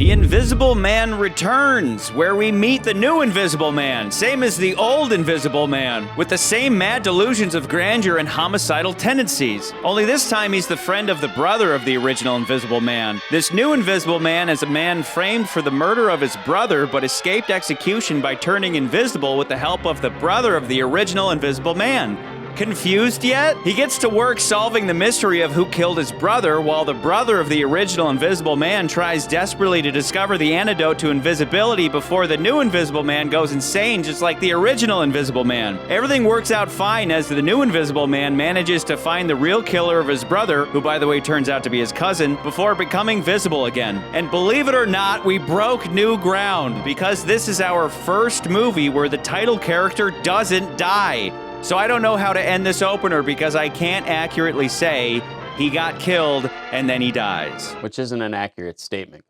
The Invisible Man returns, where we meet the new Invisible Man, same as the old Invisible Man, with the same mad delusions of grandeur and homicidal tendencies. Only this time he's the friend of the brother of the original Invisible Man. This new Invisible Man is a man framed for the murder of his brother, but escaped execution by turning invisible with the help of the brother of the original Invisible Man. Confused yet? He gets to work solving the mystery of who killed his brother, while the brother of the original Invisible Man tries desperately to discover the antidote to invisibility before the new Invisible Man goes insane, just like the original Invisible Man. Everything works out fine as the new Invisible Man manages to find the real killer of his brother, who by the way turns out to be his cousin, before becoming visible again. And believe it or not, we broke new ground, because this is our first movie where the title character doesn't die. So I don't know how to end this opener because I can't accurately say he got killed and then he dies. Which isn't an accurate statement.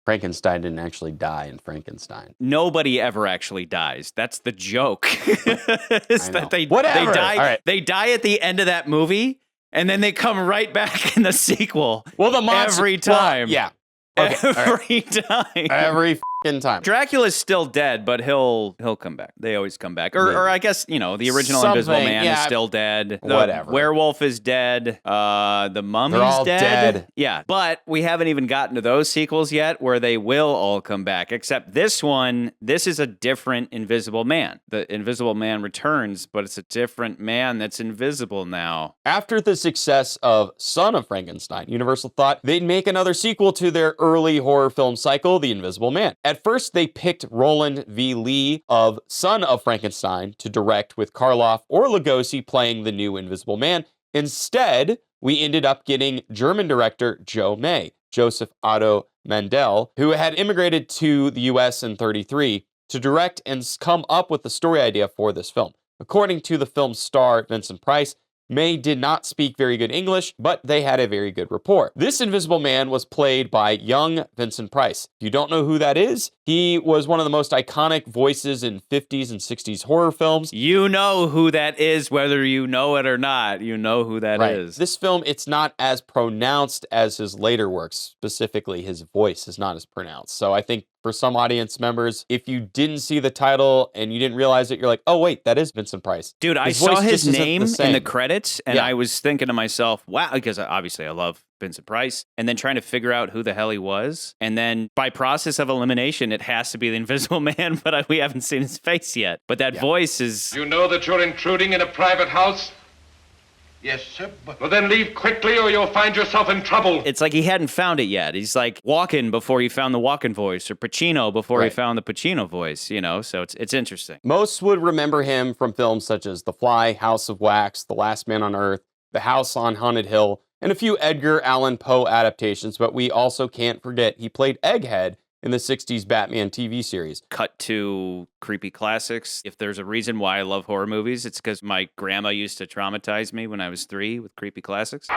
Frankenstein didn't actually die in Frankenstein. Nobody ever actually dies. That's the joke. Is that they die. Right. They die at the end of that movie and then they come right back in the sequel. Well, the monster every time. Well, yeah. Okay, every time. Every f***ing time. Dracula's still dead, but he'll come back. They always come back. Or I guess, the original Invisible Man is still dead. The whatever. werewolf is dead. The mummy's They're all dead. Yeah, but we haven't even gotten to those sequels yet where they will all come back, except this one. This is a different Invisible Man. The Invisible Man returns, but it's a different man that's invisible now. After the success of Son of Frankenstein, Universal thought they'd make another sequel to their early horror film cycle, The Invisible Man. At first, they picked Roland V. Lee of Son of Frankenstein to direct, with Karloff or Lugosi playing the new Invisible Man. Instead, we ended up getting German director Joe May, Joseph Otto Mandel, who had immigrated to the US in '33, to direct and come up with the story idea for this film. According to the film's star, Vincent Price, May did not speak very good English, but they had a very good rapport. This Invisible Man was played by young Vincent Price. If you don't know who that is, he was one of the most iconic voices in 50s and 60s horror films. You know who that is, whether you know it or not. You know who that is. This film, it's not as pronounced as his later works. Specifically, his voice is not as pronounced. So I think for some audience members, if you didn't see the title and you didn't realize it, you're like, oh, wait, that is Vincent Price. Dude, I saw his name in the credits, and I was thinking to myself, wow, because obviously I love Vincent Price, and then trying to figure out who the hell he was. And then by process of elimination, it has to be the Invisible Man, but we haven't seen his face yet. But that voice is... You know that you're intruding in a private house? Yes, sir, but... Well, then leave quickly or you'll find yourself in trouble. It's like he hadn't found it yet. He's like Walken before he found the Walken voice, or Pacino before he found the Pacino voice, so it's interesting. Most would remember him from films such as The Fly, House of Wax, The Last Man on Earth, The House on Haunted Hill, and a few Edgar Allan Poe adaptations, but we also can't forget he played Egghead in the 60s Batman TV series. Cut to creepy classics. If there's a reason why I love horror movies, it's because my grandma used to traumatize me when I was 3 with creepy classics.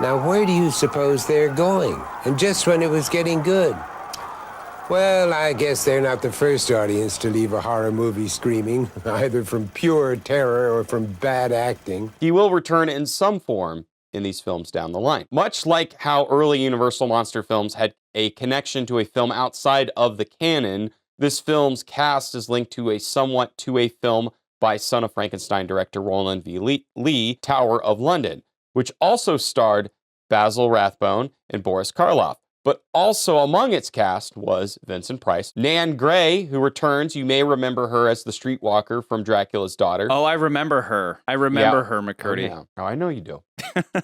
Now, where do you suppose they're going? And just when it was getting good. Well, I guess they're not the first audience to leave a horror movie screaming, either from pure terror or from bad acting. He will return in some form in these films down the line. Much like how early Universal monster films had a connection to a film outside of the canon, this film's cast is linked to a film by Son of Frankenstein director Roland V. Lee, Tower of London, which also starred Basil Rathbone and Boris Karloff. But also among its cast was Vincent Price. Nan Gray, who returns. You may remember her as the streetwalker from Dracula's Daughter. Oh, I remember her. I remember her, McCurdy. Oh, I know you do.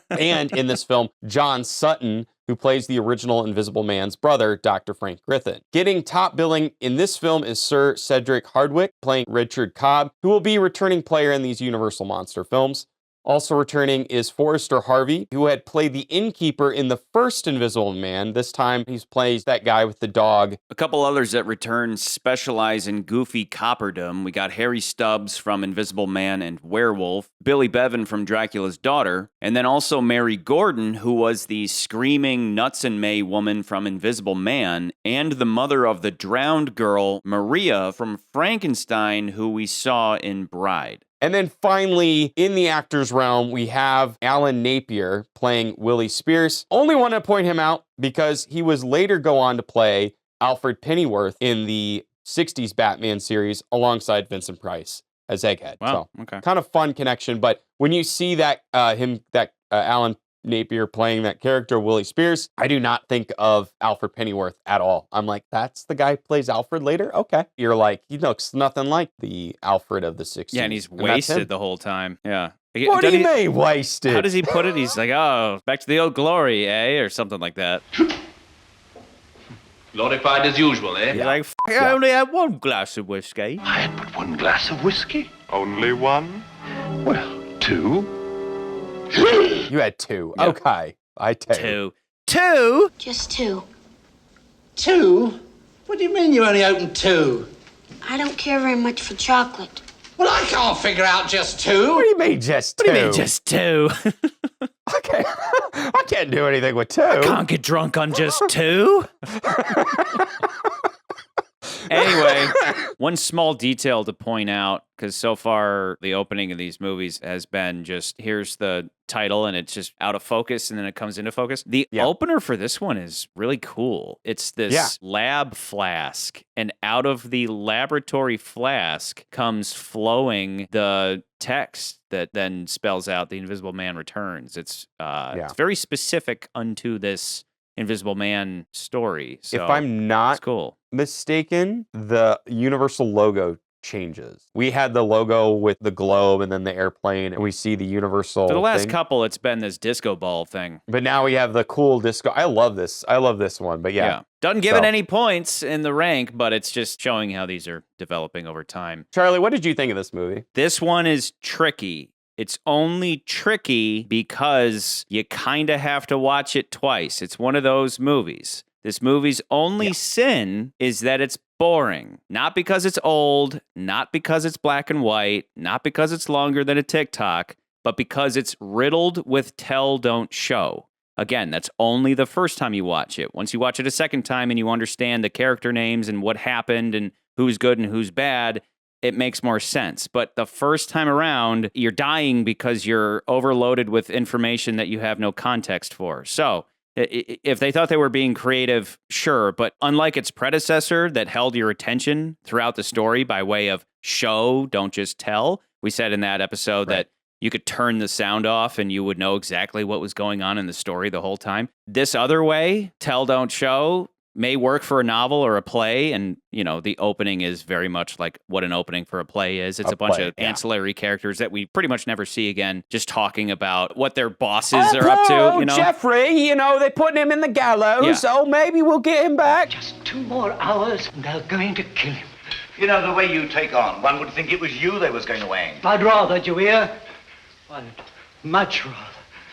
And in this film, John Sutton, who plays the original Invisible Man's brother, Dr. Frank Griffin. Getting top billing in this film is Sir Cedric Hardwicke, playing Richard Cobb, who will be a returning player in these Universal monster films. Also returning is Forrester Harvey, who had played the innkeeper in the first Invisible Man. This time, he plays that guy with the dog. A couple others that return specialize in goofy copperdom. We got Harry Stubbs from Invisible Man and Werewolf, Billy Bevan from Dracula's Daughter, and then also Mary Gordon, who was the screaming Nuts and May woman from Invisible Man, and the mother of the drowned girl, Maria, from Frankenstein, who we saw in Bride. And then finally, in the actor's realm, we have Alan Napier playing Willie Spears. Only want to point him out because he was later go on to play Alfred Pennyworth in the 60s Batman series alongside Vincent Price as Egghead. Wow, so, okay. kind of fun connection. But when you see that Alan Napier playing that character, Willie Spears, I do not think of Alfred Pennyworth at all. I'm like, that's the guy who plays Alfred later? Okay. You're like, he looks nothing like the Alfred of the 60s. Yeah, and he's wasted the whole time. Yeah. What do you mean, wasted? How does he put it? He's like, oh, back to the old glory, eh? Or something like that. Glorified as usual, eh? He's like, I only had one glass of whiskey. I had but one glass of whiskey. Only one? Well, two. You had two. Yeah. Okay. I take Two? Just two. Two? What do you mean you only opened two? I don't care very much for chocolate. Well, I can't figure out just two. What do you mean just two? What do you mean just two? Okay. I can't do anything with two. I can't get drunk on just two. Anyway, one small detail to point out, because so far the opening of these movies has been just, here's the title and it's just out of focus and then it comes into focus. The opener for this one is really cool. It's this lab flask, and out of the laboratory flask comes flowing the text that then spells out the Invisible Man returns. It's very specific unto this Invisible Man story. So if I'm not cool. mistaken, the Universal logo changes. We had the logo with the globe and then the airplane, and we see the Universal For the last thing. couple, it's been this disco ball thing. But now we have the cool disco. I love this. I love this one. But yeah. Doesn't give it any points in the rank, but it's just showing how these are developing over time. Charlie, what did you think of this movie? This one is tricky. It's only tricky because you kind of have to watch it twice. It's one of those movies. This movie's only sin is that it's boring. Not because it's old, not because it's black and white, not because it's longer than a TikTok, but because it's riddled with tell, don't show. Again, that's only the first time you watch it. Once you watch it a second time and you understand the character names and what happened and who's good and who's bad, it makes more sense. But the first time around, you're dying because you're overloaded with information that you have no context for. So if they thought they were being creative, sure. But unlike its predecessor that held your attention throughout the story by way of show, don't just tell. We said in that episode that you could turn the sound off and you would know exactly what was going on in the story the whole time. This other way, tell, don't show, may work for a novel or a play, and the opening is very much like what an opening for a play is. It's a bunch of ancillary characters that we pretty much never see again, just talking about what their bosses are up to. Jeffrey, they're putting him in the gallows, so maybe we'll get him back. Just 2 more hours and they're going to kill him. You know, the way you take on, one would think it was you they was going to hang. I'd rather, do you hear? I'd much rather.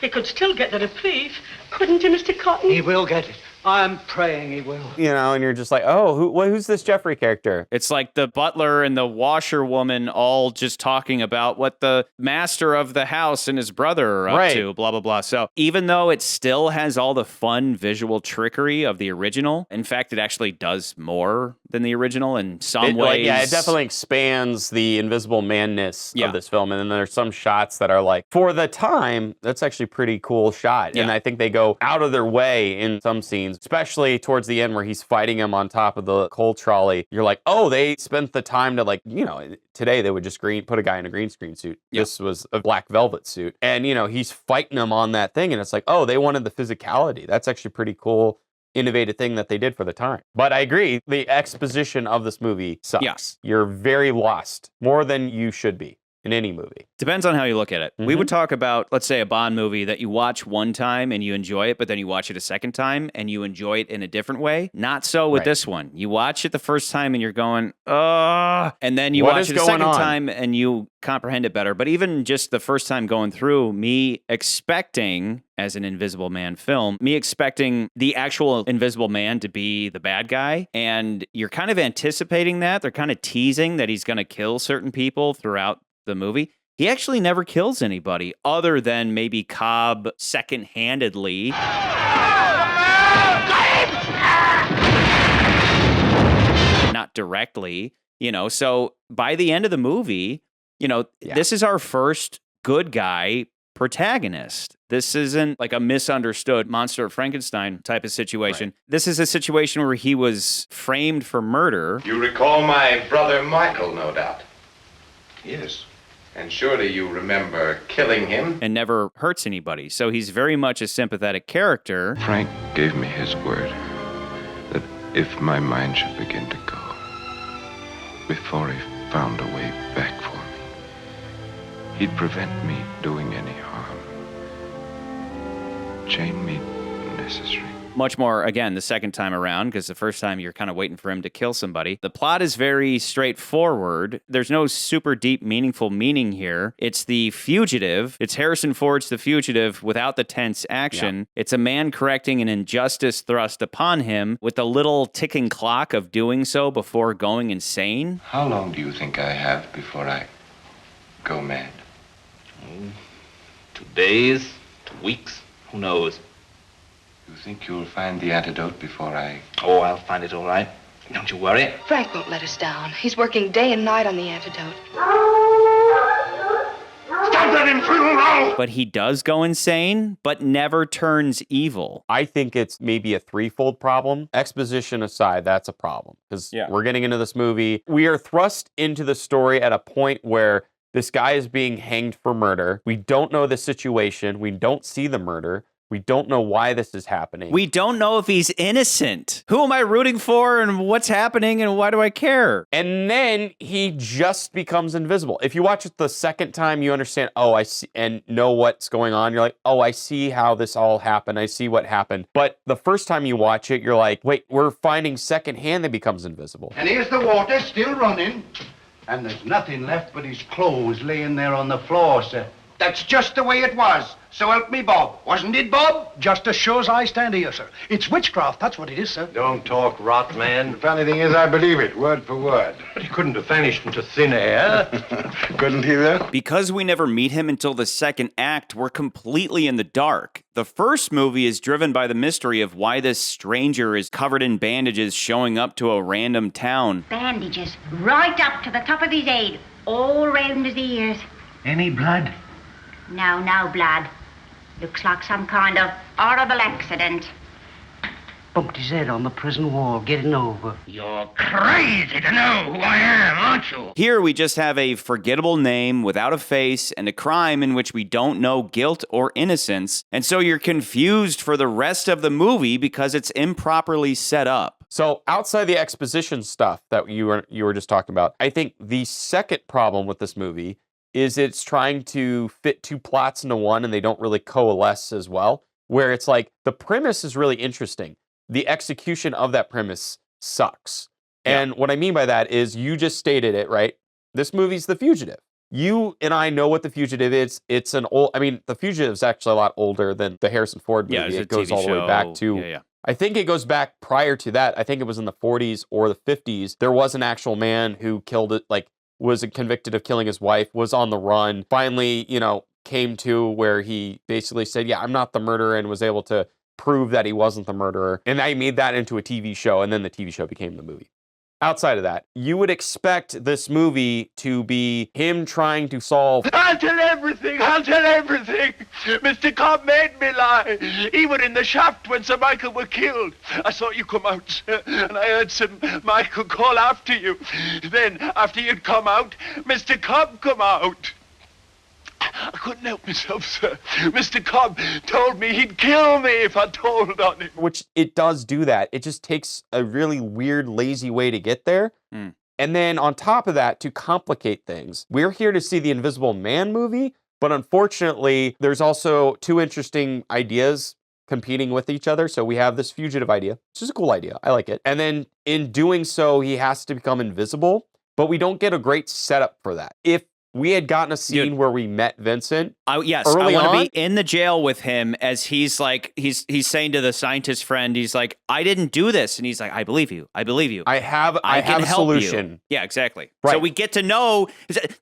He could still get the reprieve, couldn't he, Mr. Cotton? He will get it. I'm praying he will. And you're just like, oh, who's this Jeffrey character? It's like the butler and the washerwoman all just talking about what the master of the house and his brother are up to, blah, blah, blah. So even though it still has all the fun visual trickery of the original, in fact, it actually does more than the original in some ways. It definitely expands the Invisible Man-ness of this film. And then there's some shots that are like, for the time, that's actually pretty cool shot. And I think they go out of their way in some scenes, especially towards the end where he's fighting him on top of the coal trolley. You're like, oh, they spent the time to today they would just put a guy in a green screen suit. This was a black velvet suit. And, he's fighting him on that thing. And it's like, oh, they wanted the physicality. That's actually pretty cool, innovative thing that they did for the time. But I agree, the exposition of this movie sucks. Yes. You're very lost, more than you should be in any movie. Depends on how you look at it. We would talk about, let's say, a Bond movie that you watch one time and you enjoy it, but then you watch it a second time and you enjoy it in a different way. Not so with this one. You watch it the first time and you're going, and then you watch it a second time and you comprehend it better. But even just the first time going through, me expecting, as an Invisible Man film, me expecting the actual Invisible Man to be the bad guy, and you're kind of anticipating that. They're kind of teasing that he's going to kill certain people throughout the movie. He actually never kills anybody other than maybe Cobb second-handedly. Not directly, so by the end of the movie, This is our first good guy protagonist. This isn't like a misunderstood Monster of Frankenstein type of situation. Right. This is a situation where he was framed for murder. You recall my brother Michael, no doubt. Yes. And surely you remember killing him. And never hurts anybody. So he's very much a sympathetic character. Frank gave me his word that if my mind should begin to go, before he found a way back for me, he'd prevent me doing any harm. Chain me necessary. Much more, again, the second time around, because the first time you're kind of waiting for him to kill somebody. The plot is very straightforward. There's no super deep, meaningful meaning here. It's the fugitive. It's Harrison Ford's The Fugitive without the tense action. Yeah. It's a man correcting an injustice thrust upon him with a little ticking clock of doing so before going insane. How long do you think I have before I go mad? 2 days, 2 weeks, who knows? You think you'll find the antidote before I... Oh, I'll find it all right. Don't you worry. Frank won't let us down. He's working day and night on the antidote. Stop that infernal row! But he does go insane, but never turns evil. I think it's maybe a threefold problem. Exposition aside, that's a problem. Because we're getting into this movie. We are thrust into the story at a point where this guy is being hanged for murder. We don't know the situation. We don't see the murder. We don't know why this is happening. We don't know if he's innocent. Who am I rooting for and what's happening and why do I care? And then he just becomes invisible. If you watch it the second time, you understand, oh, I see, and know what's going on. You're like, oh, I see how this all happened. I see what happened. But the first time you watch it, you're like, wait, we're finding secondhand that becomes invisible. And here's the water still running. And there's nothing left but his clothes laying there on the floor, sir. That's just the way it was. So help me, Bob. Wasn't it, Bob? Just as sure as I stand here, sir. It's witchcraft, that's what it is, sir. Don't talk rot, man. The funny thing is, I believe it, word for word. But he couldn't have vanished into thin air. Couldn't he, though? Because we never meet him until the second act, we're completely in the dark. The first movie is driven by the mystery of why this stranger is covered in bandages showing up to a random town. Bandages right up to the top of his head, all round his ears. Any blood? No blood. Looks like some kind of horrible accident. Bumped his head on the prison wall, getting over. You're crazy to know who I am, aren't you? Here we just have a forgettable name without a face and a crime in which we don't know guilt or innocence, and so you're confused for the rest of the movie because it's improperly set up. So outside the exposition stuff that you were just talking about, I think the second problem with this movie is it's trying to fit two plots into one and they don't really coalesce as well, where it's like the premise is really interesting. The execution of that premise sucks. Yeah. And what I mean by that is you just stated it, right? This movie's The Fugitive. You and I know what The Fugitive is. It's an old, The Fugitive is actually a lot older than the Harrison Ford movie. Yeah, it goes all the way back to, I think it goes back prior to that. I think it was in the 40s or the 50s. There was an actual man who killed it, was convicted of killing his wife, was on the run, finally, came to where he basically said, yeah, I'm not the murderer, and was able to prove that he wasn't the murderer. And I made that into a TV show, and then the TV show became the movie. Outside of that, you would expect this movie to be him trying to solve... I'll tell everything! Mr. Cobb made me lie. He was in the shaft when Sir Michael were killed. I saw you come out, sir, and I heard Sir Michael call after you. Then, after you'd come out, Mr. Cobb come out. I couldn't help myself, sir. Mr. Cobb told me he'd kill me if I told on him. Which it does do that. It just takes a really weird, lazy way to get there. Mm. And then on top of that, to complicate things, we're here to see the Invisible Man movie, but unfortunately, there's also two interesting ideas competing with each other. So we have this fugitive idea, which is a cool idea. I like it. And then in doing so, he has to become invisible, but we don't get a great setup for that. If we had gotten a scene where we met Vincent. Yes, I want to be in the jail with him as he's like, he's saying to the scientist friend, he's like, I didn't do this. And he's like, I believe you. I have a solution. You. Yeah, exactly. Right. So we get to know,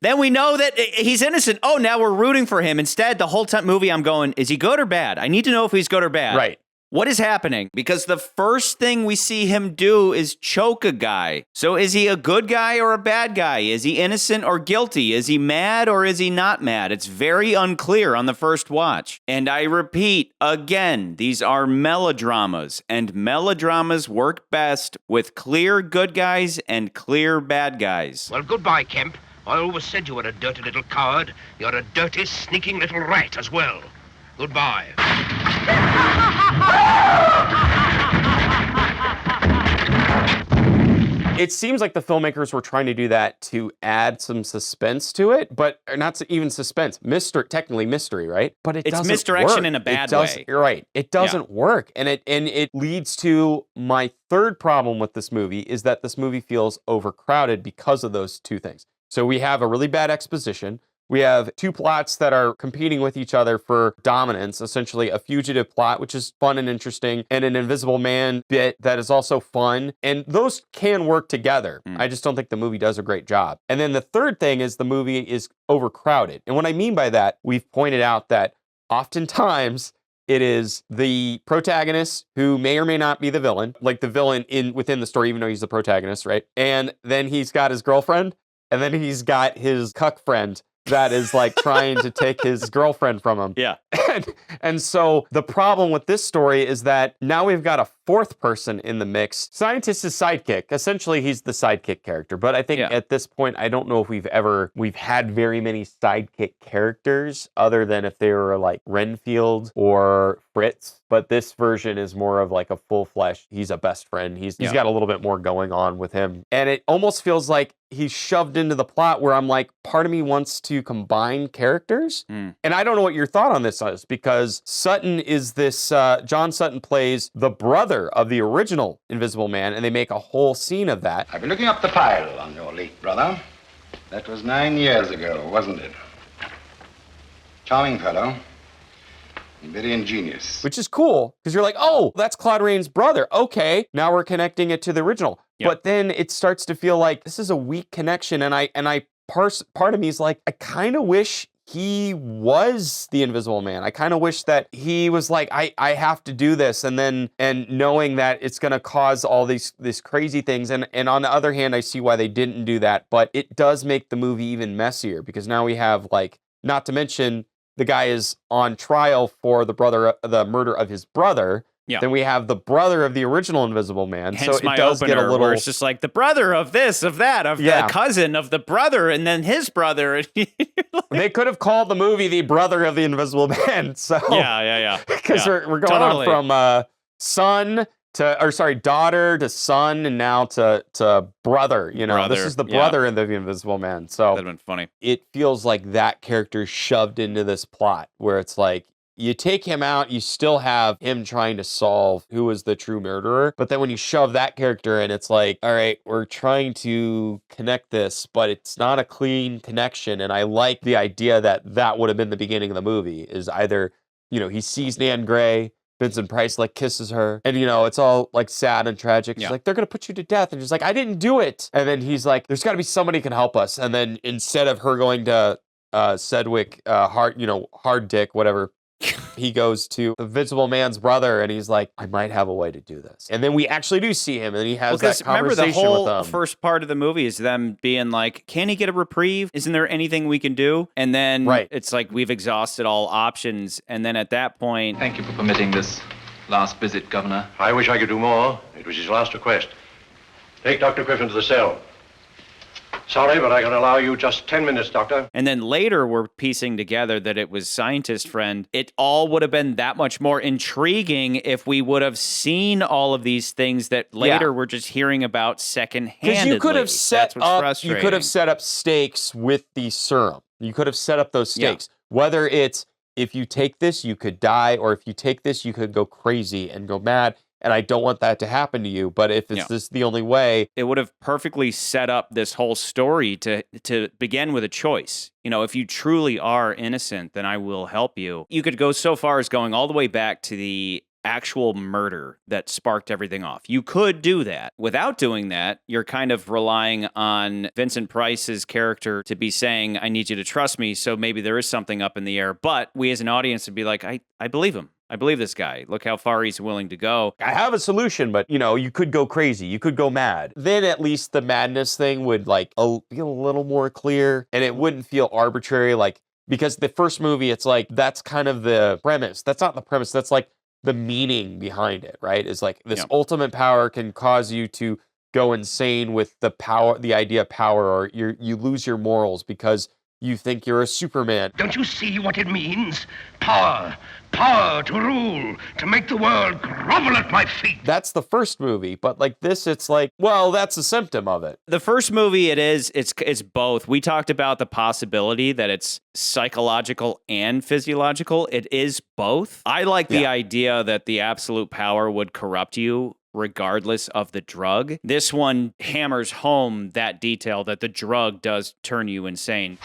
then we know that he's innocent. Oh, now we're rooting for him. Instead, the whole time movie, I'm going, is he good or bad? I need to know if he's good or bad. Right. What is happening? Because the first thing we see him do is choke a guy. So is he a good guy or a bad guy? Is he innocent or guilty? Is he mad or is he not mad? It's very unclear on the first watch. And I repeat, again, these are melodramas, and melodramas work best with clear good guys and clear bad guys. Well, goodbye, Kemp. I always said you were a dirty little coward. You're a dirty, sneaking little rat as well. Goodbye. It seems like the filmmakers were trying to do that to add some suspense to it, but not even suspense, technically mystery, right? But it doesn't misdirection work. in a bad way. You're right. It doesn't work, and it leads to my third problem with this movie is that this movie feels overcrowded because of those two things. So we have a really bad exposition. We have two plots that are competing with each other for dominance, essentially a fugitive plot, which is fun and interesting, and an Invisible Man bit that is also fun. And those can work together. I just don't think the movie does a great job. And then the third thing is the movie is overcrowded. And what I mean by that, we've pointed out that oftentimes it is the protagonist who may or may not be the villain, like the villain within the story, even though he's the protagonist, right? And then he's got his girlfriend, and then he's got his cuck friend that is like trying to take his girlfriend from him. Yeah. And so the problem with this story is that now we've got a fourth person in the mix. Scientist is sidekick. Essentially, he's the sidekick character. But I think at this point, I don't know if we've had very many sidekick characters other than if they were like Renfield or Fritz. But this version is more of like a full-fledged, he's a best friend. He's got a little bit more going on with him. And it almost feels like he's shoved into the plot where I'm like, part of me wants to combine characters. And I don't know what your thought on this is, because Sutton is this, John Sutton plays the brother of the original Invisible Man, and they make a whole scene of that. I've been looking up the file on your late brother. That was 9 years ago, wasn't it? Charming fellow. Very ingenious. Which is cool, because you're like, oh, that's Claude Rains' brother. Okay, now we're connecting it to the original. Yep. But then it starts to feel like this is a weak connection, and part of me is like, I kind of wish he was the Invisible Man. I kind of wish that he was like, I have to do this, and knowing that it's going to cause all these crazy things. And on the other hand, I see why they didn't do that, but it does make the movie even messier, because now we have, like, not to mention the guy is on trial for the murder of his brother. Yeah. Then we have the brother of the original Invisible Man. Hence so it does get a little. Where it's just like the brother of this, of that, of the cousin of the brother, and then his brother. They could have called the movie The Brother of the Invisible Man. So yeah. Because we're going on from daughter to son, and now to brother. You know, brother, this is the brother in the Invisible Man. So that'd been funny. It feels like that character shoved into this plot, where it's like, you take him out, you still have him trying to solve who was the true murderer. But then when you shove that character in, it's like, all right, we're trying to connect this, but it's not a clean connection. And I like the idea that would have been the beginning of the movie, is either, he sees Nan Gray, Vincent Price like kisses her, and it's all like sad and tragic. She's like, they're gonna put you to death, and she's like, I didn't do it. And then he's like, there's got to be somebody who can help us. And then instead of her going to Sedgwick, Hard Dick, whatever, he goes to the Invisible Man's brother, and he's like, I might have a way to do this. And then we actually do see him, and he has that conversation with them. Remember, the whole first part of the movie is them being like, can he get a reprieve? Isn't there anything we can do? And then it's like, we've exhausted all options. And then at that point... Thank you for permitting this last visit, Governor. I wish I could do more. It was his last request. Take Dr. Griffin to the cell. Sorry, but I can allow you just 10 minutes, Doctor. And then later we're piecing together that it was Scientist Friend. It all would have been that much more intriguing if we would have seen all of these things that later we're just hearing about secondhandedly. Because you could have set up stakes with the serum. You could have set up those stakes. Whether it's, if you take this, you could die, or if you take this, you could go crazy and go mad. And I don't want that to happen to you, but if it's this the only way... It would have perfectly set up this whole story to begin with a choice. If you truly are innocent, then I will help you. You could go so far as going all the way back to the actual murder that sparked everything off. You could do that. Without doing that, you're kind of relying on Vincent Price's character to be saying, I need you to trust me, so maybe there is something up in the air. But we as an audience would be like, I believe him. I believe this guy. Look how far he's willing to go. I have a solution, but, you could go crazy. You could go mad. Then at least the madness thing would, be a little more clear, and it wouldn't feel arbitrary, because the first movie, it's like, that's kind of the premise. That's not the premise. That's, the meaning behind it, right? Is this ultimate power can cause you to go insane with the power, the idea of power, or you lose your morals because you think you're a Superman. Don't you see what it means? Power. Power to rule, to make the world grovel at my feet. That's the first movie, but this, it's that's a symptom of it. The first movie, it's both. We talked about the possibility that it's psychological and physiological. It is both. I like the idea that the absolute power would corrupt you regardless of the drug. This one hammers home that detail that the drug does turn you insane.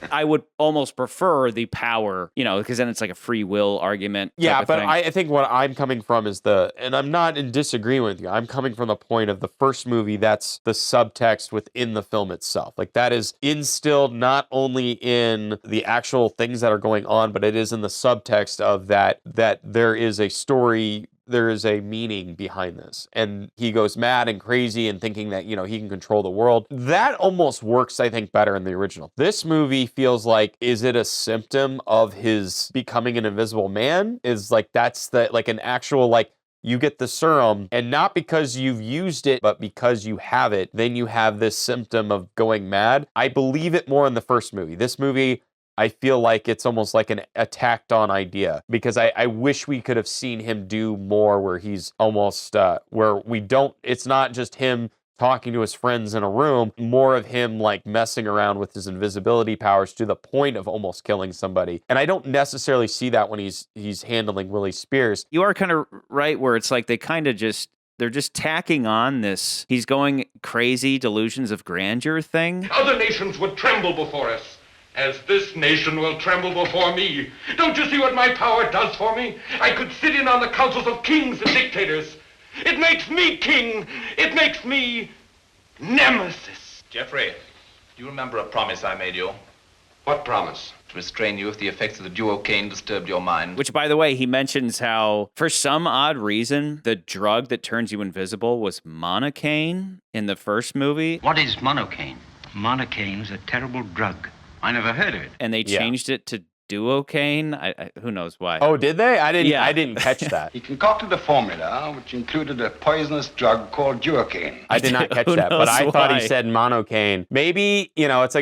I would almost prefer the power, because then it's like a free will argument. Yeah, but I think what I'm coming from is and I'm not in disagreement with you. I'm coming from the point of the first movie, that's the subtext within the film itself. That is instilled not only in the actual things that are going on, but it is in the subtext of that there is a story, there is a meaning behind this. And he goes mad and crazy and thinking that, he can control the world. That almost works, I think, better in the original. This movie feels like, is it a symptom of his becoming an invisible man? Is that's an actual, you get the serum, and not because you've used it, but because you have it, then you have this symptom of going mad. I believe it more in the first movie. This movie, I feel like it's almost like a tacked on idea, because I wish we could have seen him do more where he's almost, where it's not just him talking to his friends in a room, more of him messing around with his invisibility powers to the point of almost killing somebody. And I don't necessarily see that when he's handling Willie Spears. You are kind of right where it's like they kind of they're just tacking on this, he's going crazy delusions of grandeur thing. Other nations would tremble before us, as this nation will tremble before me. Don't you see what my power does for me? I could sit in on the councils of kings and dictators. It makes me king. It makes me nemesis. Jeffrey, do you remember a promise I made you? What promise? To restrain you if the effects of the duocaine disturbed your mind. Which, by the way, he mentions how, for some odd reason, the drug that turns you invisible was monocaine in the first movie. What is monocaine? Monocaine's a terrible drug. I never heard of it. And they changed it to duocaine. Who knows why? Oh, did they? I didn't catch that. He concocted a formula which included a poisonous drug called duocaine. I did not catch that, but I thought he said monocaine. Maybe, these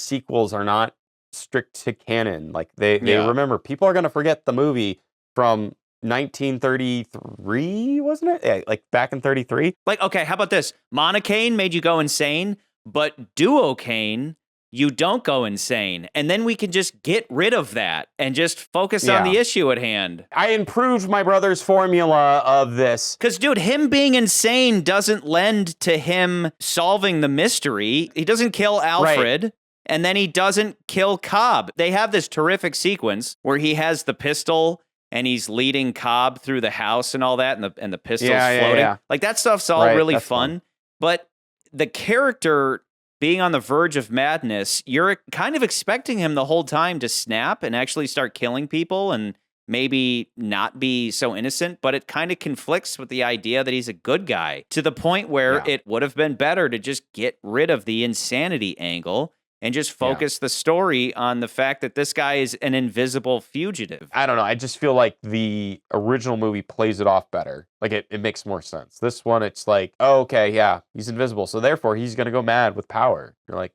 sequels are not strict to canon. They remember, people are going to forget the movie from 1933, wasn't it? Yeah, back in 33. Okay, how about this? Monocaine made you go insane, but duocaine, you don't go insane. And then we can just get rid of that and just focus on the issue at hand. I improved my brother's formula of this. Because, dude, him being insane doesn't lend to him solving the mystery. He doesn't kill Alfred. Right. And then he doesn't kill Cobb. They have this terrific sequence where he has the pistol and he's leading Cobb through the house and all that, and the pistol's floating. Yeah. That stuff's all really fun. But the character being on the verge of madness, you're kind of expecting him the whole time to snap and actually start killing people and maybe not be so innocent, but it kind of conflicts with the idea that he's a good guy to the point where it would have been better to just get rid of the insanity angle and just focus the story on the fact that this guy is an invisible fugitive. I don't know. I just feel like the original movie plays it off better. It makes more sense. This one, it's oh, okay, yeah, he's invisible, so therefore he's going to go mad with power. You're like,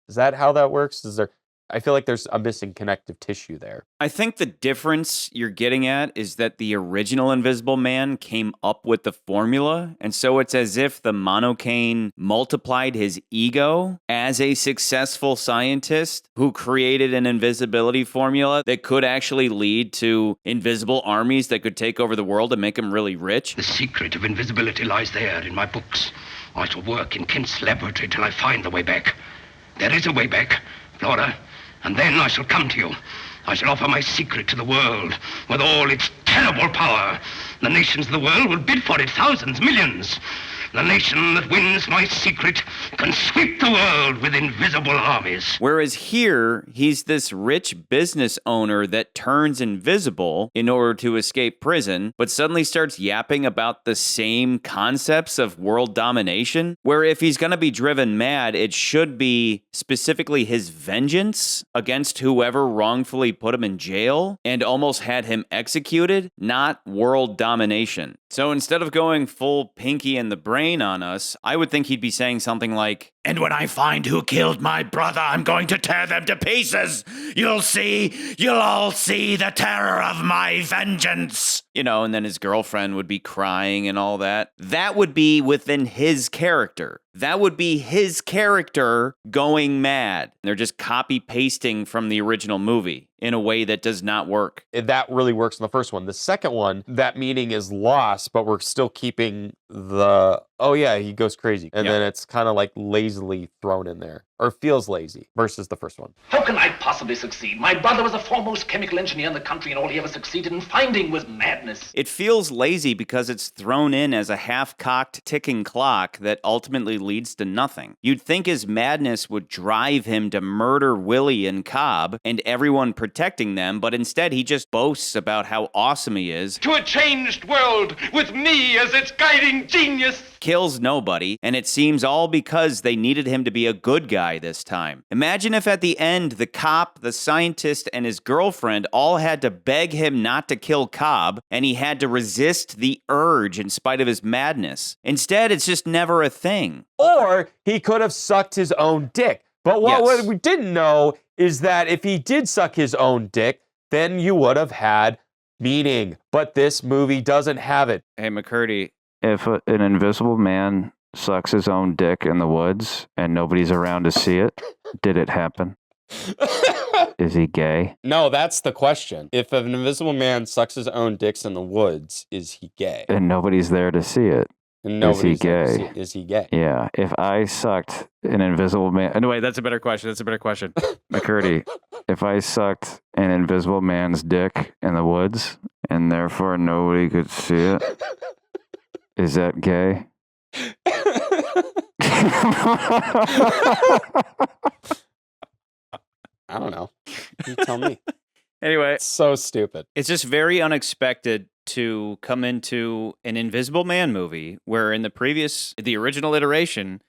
is that how that works? I feel like there's a missing connective tissue there. I think the difference you're getting at is that the original Invisible Man came up with the formula, and so it's as if the monocaine multiplied his ego as a successful scientist who created an invisibility formula that could actually lead to invisible armies that could take over the world and make him really rich. The secret of invisibility lies there in my books. I shall work in Kent's laboratory till I find the way back. There is a way back, Flora, and then I shall come to you. I shall offer my secret to the world with all its terrible power. The nations of the world will bid for it, thousands, millions. The nation that wins my secret can sweep the world with invisible armies. Whereas here, he's this rich business owner that turns invisible in order to escape prison, but suddenly starts yapping about the same concepts of world domination, where if he's going to be driven mad, it should be specifically his vengeance against whoever wrongfully put him in jail and almost had him executed, not world domination. So instead of going full Pinky and the Brain on us, I would think he'd be saying something like, "And when I find who killed my brother, I'm going to tear them to pieces. You'll all see the terror of my vengeance." You know, and then his girlfriend would be crying and all that. That would be within his character. That would be his character going mad. They're just copy pasting from the original movie in a way that does not work. That really works in the first one. The second one, that meaning is lost, but we're still keeping the, oh yeah, he goes crazy. And then it's kind of like lazily thrown in there, or feels lazy versus the first one. How can I possibly succeed? My brother was the foremost chemical engineer in the country, and all he ever succeeded in finding was madness. It feels lazy because it's thrown in as a half-cocked ticking clock that ultimately leads to nothing. You'd think his madness would drive him to murder Willie and Cobb and everyone protecting them, but instead he just boasts about how awesome he is. To a changed world with me as its guiding genius. Kills nobody, and it seems all because they needed him to be a good guy this time. Imagine if at the end, the cop, the scientist, and his girlfriend all had to beg him not to kill Cobb, and he had to resist the urge in spite of his madness. Instead, it's just never a thing. Or he could have sucked his own dick. But what we didn't know is that if he did suck his own dick, then you would have had meaning. But this movie doesn't have it. Hey, McCurdy. If an invisible man sucks his own dick in the woods and nobody's around to see it, did it happen? Is he gay? No, that's the question. If an invisible man sucks his own dicks in the woods, is he gay? And nobody's there to see it. Is he gay? Is he gay? Yeah. If I sucked an invisible man... No, wait, that's a better question. McCurdy, if I sucked an invisible man's dick in the woods and therefore nobody could see it, is that gay? I don't know. You tell me. Anyway. It's so stupid. It's just very unexpected to come into an Invisible Man movie where in the original iteration,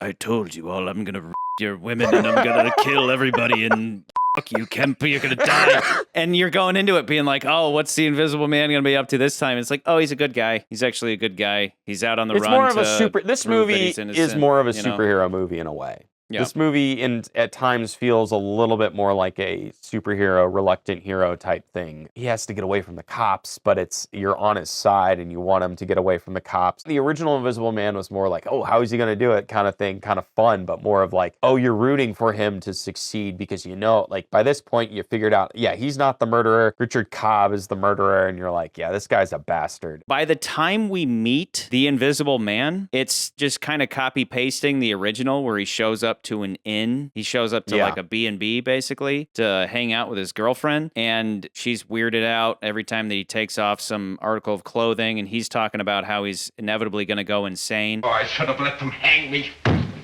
I told you all I'm going to your women and I'm going to kill everybody and fuck you, Kemp, you're going to die. And you're going into it being like, oh, what's the Invisible Man going to be up to this time? It's like, oh, he's a good guy. He's actually a good guy. He's out on the run. This movie is more of a superhero movie in a way. Yeah. This movie at times feels a little bit more like a superhero, reluctant hero type thing. He has to get away from the cops, but you're on his side and you want him to get away from the cops. The original Invisible Man was more like, oh, how is he going to do it kind of thing, kind of fun, but more of like, oh, you're rooting for him to succeed because like by this point you figured out, yeah, he's not the murderer. Richard Cobb is the murderer. And you're like, yeah, this guy's a bastard. By the time we meet the Invisible Man, it's just kind of copy pasting the original where he shows up to an inn. He shows up to like a B&B basically to hang out with his girlfriend, and she's weirded out every time that he takes off some article of clothing, and he's talking about how he's inevitably going to go insane. Oh, I should have let them hang me.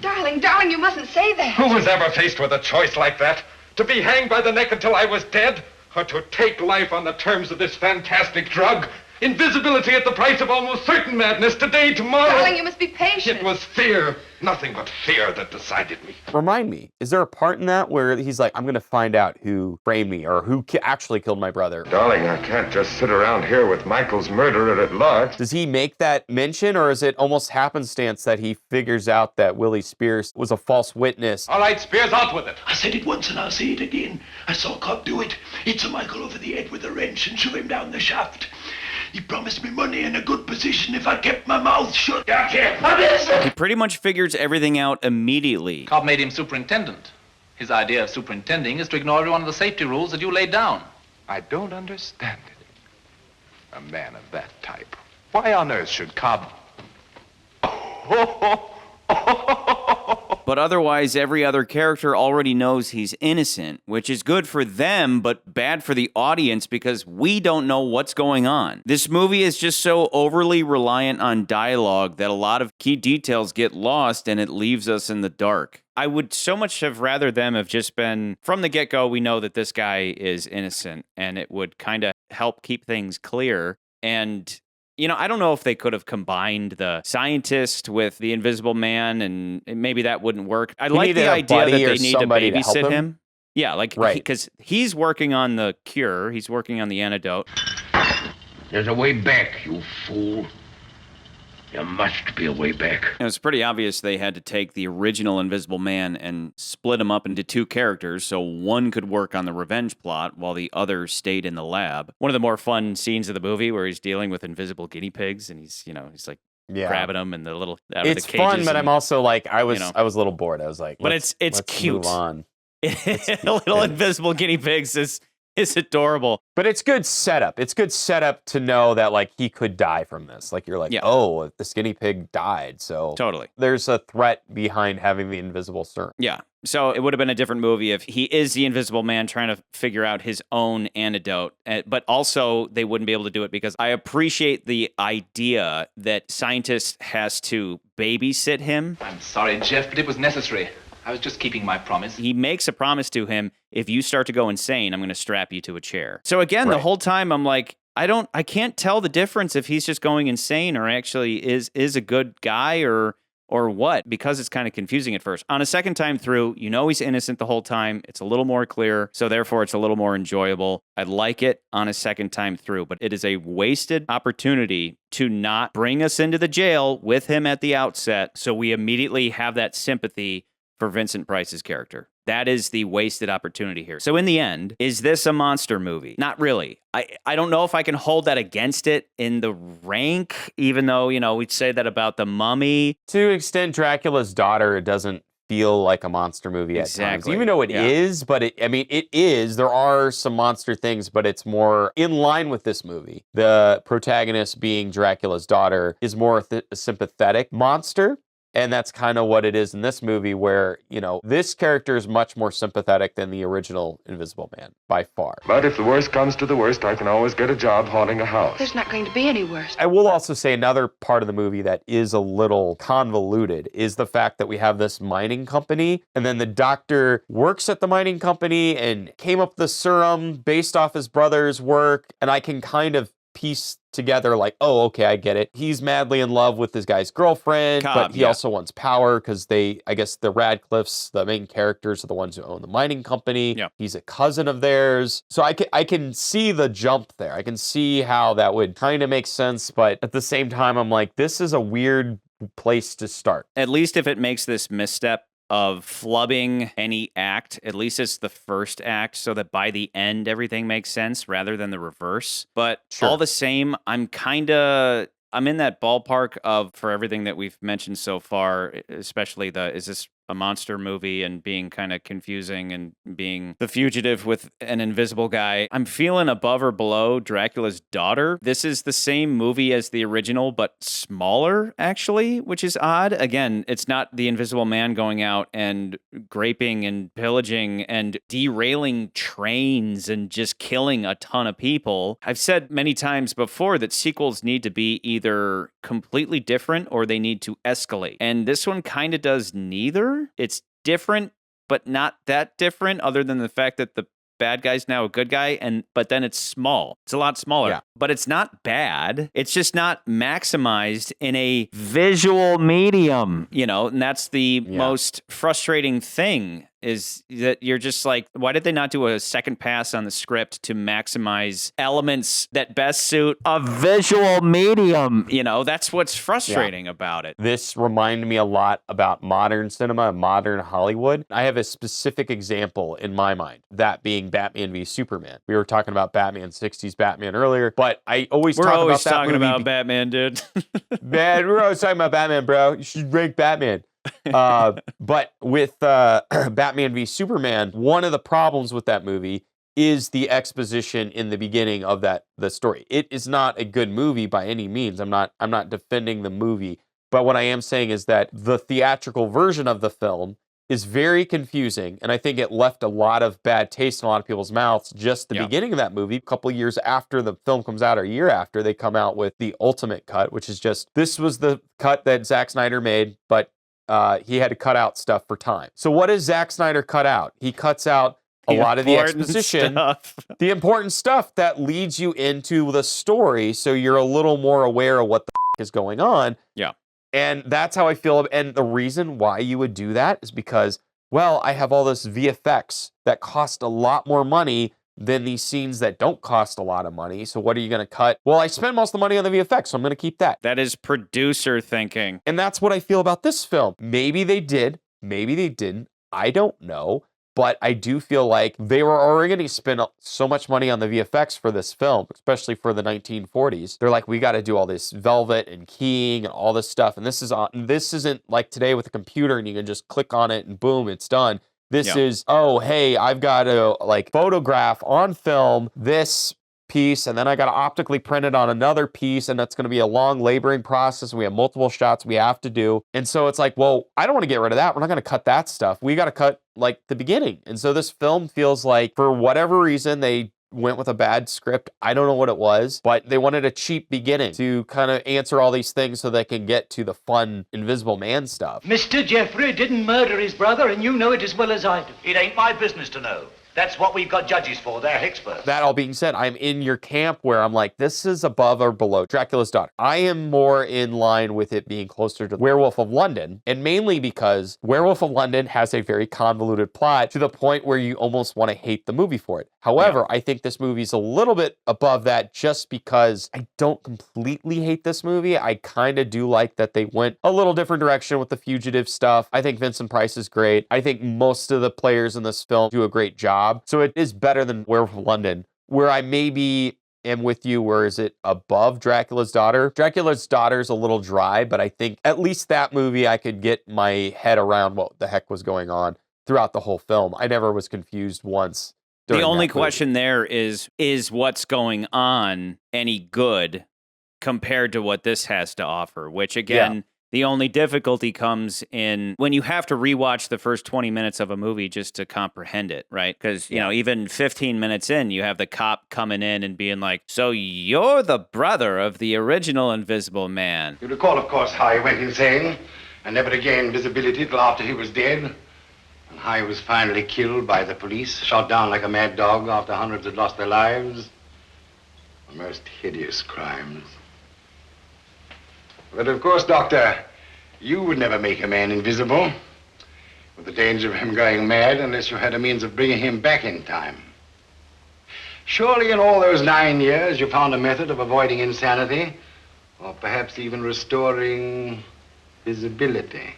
Darling, you mustn't say that. Who was ever faced with a choice like that? To be hanged by the neck until I was dead? Or to take life on the terms of this fantastic drug? Invisibility at the price of almost certain madness today, tomorrow. Darling, you must be patient. It was fear, nothing but fear that decided me. Remind me, is there a part in that where he's like, I'm going to find out who framed me or who actually killed my brother? Darling, I can't just sit around here with Michael's murderer at large. Does he make that mention, or is it almost happenstance that he figures out that Willie Spears was a false witness? All right, Spears, out with it. I said it once and I'll say it again. I saw Cobb do it. Hit Sir Michael over the head with a wrench and shove him down the shaft. He promised me money and a good position if I kept my mouth shut. He pretty much figures everything out immediately. Cobb made him superintendent. His idea of superintending is to ignore every one of the safety rules that you laid down. I don't understand it. A man of that type. Why on earth should Cobb... But otherwise, every other character already knows he's innocent, which is good for them, but bad for the audience because we don't know what's going on. This movie is just so overly reliant on dialogue that a lot of key details get lost and it leaves us in the dark. I would so much have rather them have just been, from the get-go, we know that this guy is innocent, and it would kind of help keep things clear. And I don't know if they could have combined the scientist with the Invisible Man, and maybe that wouldn't work. I like the idea that they need to babysit him. Yeah, because he's working on the cure. He's working on the antidote. There's a way back, you fool. There must be a way back. It was pretty obvious they had to take the original Invisible Man and split him up into two characters so one could work on the revenge plot while the other stayed in the lab. One of the more fun scenes of the movie where he's dealing with invisible guinea pigs and he's like grabbing them and the little out of the cages. It's fun, but I'm also like I was a little bored. I was like, but it's cute. Move on. Little invisible guinea pigs is adorable. But it's good setup. It's good setup to know that he could die from this. You're like, oh, this guinea pig died. So totally. There's a threat behind having the invisible serum. Yeah. So it would have been a different movie if he is the Invisible Man trying to figure out his own antidote. But also they wouldn't be able to do it because I appreciate the idea that scientist has to babysit him. I'm sorry, Jeff, but it was necessary. I was just keeping my promise. He makes a promise to him, if you start to go insane, I'm going to strap you to a chair. So again, the whole time I'm like, I can't tell the difference if he's just going insane or actually is a good guy or what, because it's kind of confusing at first. On a second time through, he's innocent the whole time. It's a little more clear, so therefore it's a little more enjoyable. I like it on a second time through, but it is a wasted opportunity to not bring us into the jail with him at the outset, so we immediately have that sympathy for Vincent Price's character. That is the wasted opportunity here. So in the end, is this a monster movie? Not really. I don't know if I can hold that against it in the rank, even though, we'd say that about The Mummy. To an extent, Dracula's Daughter doesn't feel like a monster movie at times, even though it is, but it is. There are some monster things, but it's more in line with this movie. The protagonist being Dracula's daughter is more a sympathetic monster. And that's kind of what it is in this movie where, this character is much more sympathetic than the original Invisible Man, by far. But if the worst comes to the worst, I can always get a job haunting a house. There's not going to be any worse. I will also say another part of the movie that is a little convoluted is the fact that we have this mining company, and then the doctor works at the mining company and came up with the serum based off his brother's work, and I can kind of piece together oh, okay, I get it. He's madly in love with this guy's girlfriend, but he also wants power because I guess the Radcliffes, the main characters, are the ones who own the mining company. Yeah. He's a cousin of theirs. So I can see the jump there. I can see how that would kind of make sense, but at the same time, I'm like, this is a weird place to start. At least if it makes this misstep of flubbing any act, at least it's the first act, so that by the end everything makes sense rather than the reverse. But all the same, I'm in that ballpark of, for everything that we've mentioned so far, especially is this a monster movie and being kind of confusing and being the fugitive with an invisible guy. I'm feeling above or below Dracula's Daughter. This is the same movie as the original, but smaller, actually, which is odd. Again, it's not the Invisible Man going out and graping and pillaging and derailing trains and just killing a ton of people. I've said many times before that sequels need to be either completely different or they need to escalate. And this one kind of does neither. It's different, but not that different, other than the fact that the bad guy's now a good guy, but then it's small. It's a lot smaller, but it's not bad. It's just not maximized in a visual medium, and that's the most frustrating thing, is that you're just like, why did they not do a second pass on the script to maximize elements that best suit a visual medium? That's what's frustrating about it. This reminded me a lot about modern cinema and modern Hollywood. I have a specific example in my mind, that being Batman v Superman. We were talking about Batman, 60s Batman earlier, but I always talk about that movie. About Batman, dude. Man, we're always talking about Batman, bro. You should rank Batman. But with Batman v Superman, one of the problems with that movie is the exposition in the beginning of the story. It is not a good movie by any means. I'm not defending the movie, but what I am saying is that the theatrical version of the film is very confusing, and I think it left a lot of bad taste in a lot of people's mouths. Just the beginning of that movie, a couple years after the film comes out, or a year after, they come out with the ultimate cut, which is just, this was the cut that Zack Snyder made, but he had to cut out stuff for time. So what does Zack Snyder cut out? He cuts out a lot of the exposition, the important stuff that leads you into the story, so you're a little more aware of what the is going on. Yeah. And that's how I feel. And the reason why you would do that is because, well, I have all this VFX that cost a lot more money than these scenes that don't cost a lot of money. So what are you going to cut? Well, I spend most of the money on the VFX, so I'm going to keep that. That is producer thinking. And that's what I feel about this film. Maybe they did. Maybe they didn't. I don't know. But I do feel like they were already going to spend so much money on the VFX for this film, especially for the 1940s. They're like, we got to do all this velvet and keying and all this stuff. And this isn't like today with a computer and you can just click on it and boom, it's done. This is, oh, hey, I've got to like photograph on film this piece, and then I got to optically print it on another piece, and that's going to be a long laboring process. We have multiple shots we have to do. And so it's like, well, I don't want to get rid of that. We're not going to cut that stuff. We got to cut like the beginning. And so this film feels like, for whatever reason, they went with a bad script. I don't know what it was, but they wanted a cheap beginning to kind of answer all these things so they can get to the fun Invisible Man stuff. Mr. Jeffrey didn't murder his brother, and you know it as well as I do. It ain't my business to know. That's what we've got judges for. They're experts. That all being said, I'm in your camp where I'm like, this is above or below Dracula's Daughter. I am more in line with it being closer to Werewolf of London, and mainly because Werewolf of London has a very convoluted plot to the point where you almost want to hate the movie for it. However, I think this movie's a little bit above that just because I don't completely hate this movie. I kind of do like that they went a little different direction with the fugitive stuff. I think Vincent Price is great. I think most of the players in this film do a great job. So it is better than Werewolf of London, where I maybe am with you. Where is it above Dracula's Daughter? Dracula's Daughter is a little dry, but I think at least that movie I could get my head around what the heck was going on throughout the whole film. I never was confused once. The only question there is what's going on any good compared to what this has to offer? Which again, the only difficulty comes in when you have to rewatch the first 20 minutes of a movie just to comprehend it, right? Because, you know, even 15 minutes in, you have the cop coming in and being like, so you're the brother of the original Invisible Man. You recall, of course, how he went insane and never regained visibility till after he was dead, and how he was finally killed by the police, shot down like a mad dog after hundreds had lost their lives. The most hideous crimes. But of course, Doctor, you would never make a man invisible, with the danger of him going mad unless you had a means of bringing him back in time. Surely in all those 9 years you found a method of avoiding insanity, or perhaps even restoring visibility.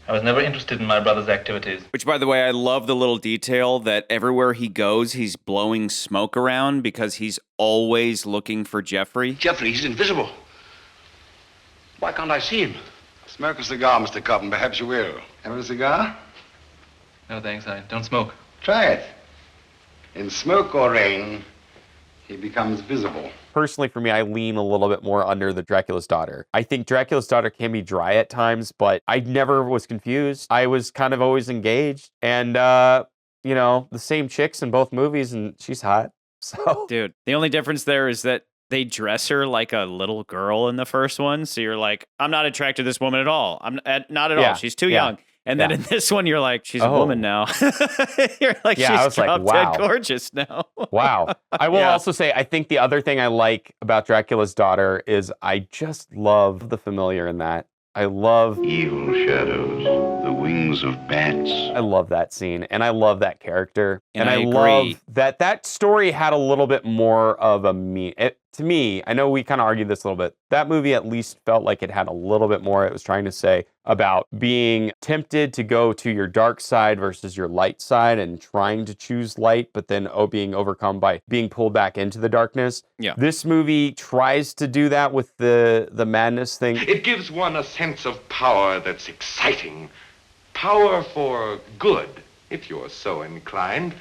I was never interested in my brother's activities. Which, by the way, I love the little detail that everywhere he goes, he's blowing smoke around because he's always looking for Jeffrey. Jeffrey, he's invisible. Why can't I see him? Smoke a cigar, Mr. Cobham. Perhaps you will. Have a cigar? No, thanks. I don't smoke. Try it. In smoke or rain, he becomes visible. Personally, for me, I lean a little bit more under the Dracula's Daughter. I think Dracula's Daughter can be dry at times, but I never was confused. I was kind of always engaged. And, you know, the same chicks in both movies, and she's hot. So, dude, the only difference there is that they dress her like a little girl in the first one. So you're like, I'm not attracted to this woman at all. I'm not at all. She's too young. And then in this one, you're like, she's a woman now. You're like, she's drop dead gorgeous now. Wow. I will also say, I think the other thing I like about Dracula's Daughter is I just love the familiar in that. I love evil shadows, the wings of bats. I love that scene, and I love that character. And I agree. Love that story had a little bit more of a to me, I know we kind of argued this a little bit. That movie at least felt like it had a little bit more it was trying to say about being tempted to go to your dark side versus your light side and trying to choose light, but then being overcome by being pulled back into the darkness. Yeah. This movie tries to do that with the madness thing. It gives one a sense of power that's exciting. Power for good, if you're so inclined.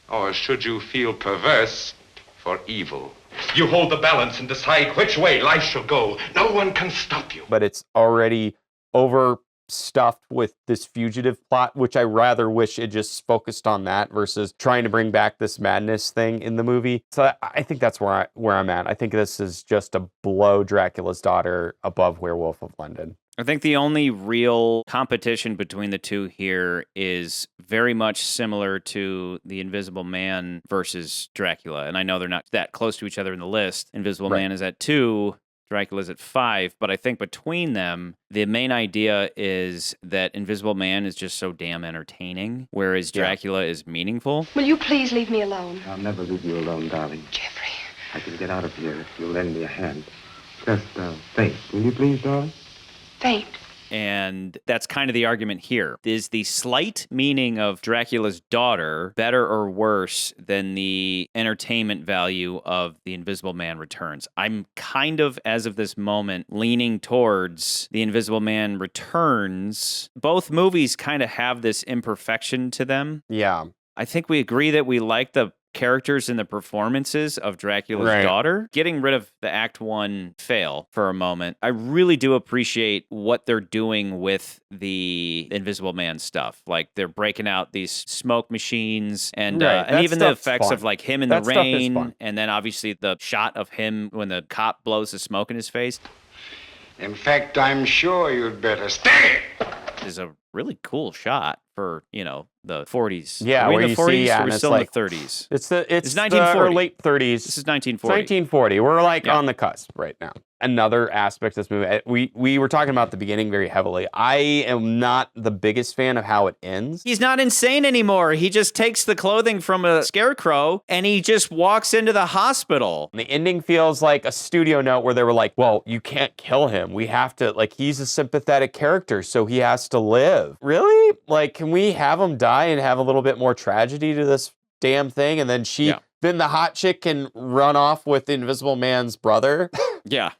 Or should you feel perverse for evil? You hold the balance and decide which way life shall go. No one can stop you. But it's already overstuffed with this fugitive plot, which I rather wish it just focused on that versus trying to bring back this madness thing in the movie. So I think that's where I'm at. I think this is just a below Dracula's Daughter, above Werewolf of London. I think the only real competition between the two here is very much similar to The Invisible Man versus Dracula. And I know they're not that close to each other in the list. Invisible Man is at 2, Dracula's at 5. But I think between them, the main idea is that Invisible Man is just so damn entertaining, whereas Dracula is meaningful. Will you please leave me alone? I'll never leave you alone, darling. Jeffrey. I can get out of here if you'll lend me a hand. Just faint, will you please, darling? Faint. And that's kind of the argument here. Is the slight meaning of Dracula's Daughter better or worse than the entertainment value of The Invisible Man Returns? I'm kind of, as of this moment, leaning towards The Invisible Man Returns. Both movies kind of have this imperfection to them. Yeah. I think we agree that we like the characters and the performances of Dracula's Daughter. Getting rid of the Act 1 fail for a moment, I really do appreciate what they're doing with the Invisible Man stuff. Like, they're breaking out these smoke machines and even the effects of like him in the rain, and then obviously the shot of him when the cop blows the smoke in his face. In fact, I'm sure you'd better stay. Is a really cool shot for, the 40s. Yeah, are we where in the you 40s see, or are we still in the 30s? It's 1940. Late 30s. This is 1940. 1940. We're on the cusp right now. Another aspect of this movie, we were talking about the beginning very heavily. I am not the biggest fan of how it ends. He's not insane anymore. He just takes the clothing from a scarecrow and he just walks into the hospital. The ending feels like a studio note where they were like, well, you can't kill him. We have to, he's a sympathetic character, so he has to live. Really? Can we have him die and have a little bit more tragedy to this damn thing? And then then the hot chick can run off with the Invisible Man's brother. Yeah.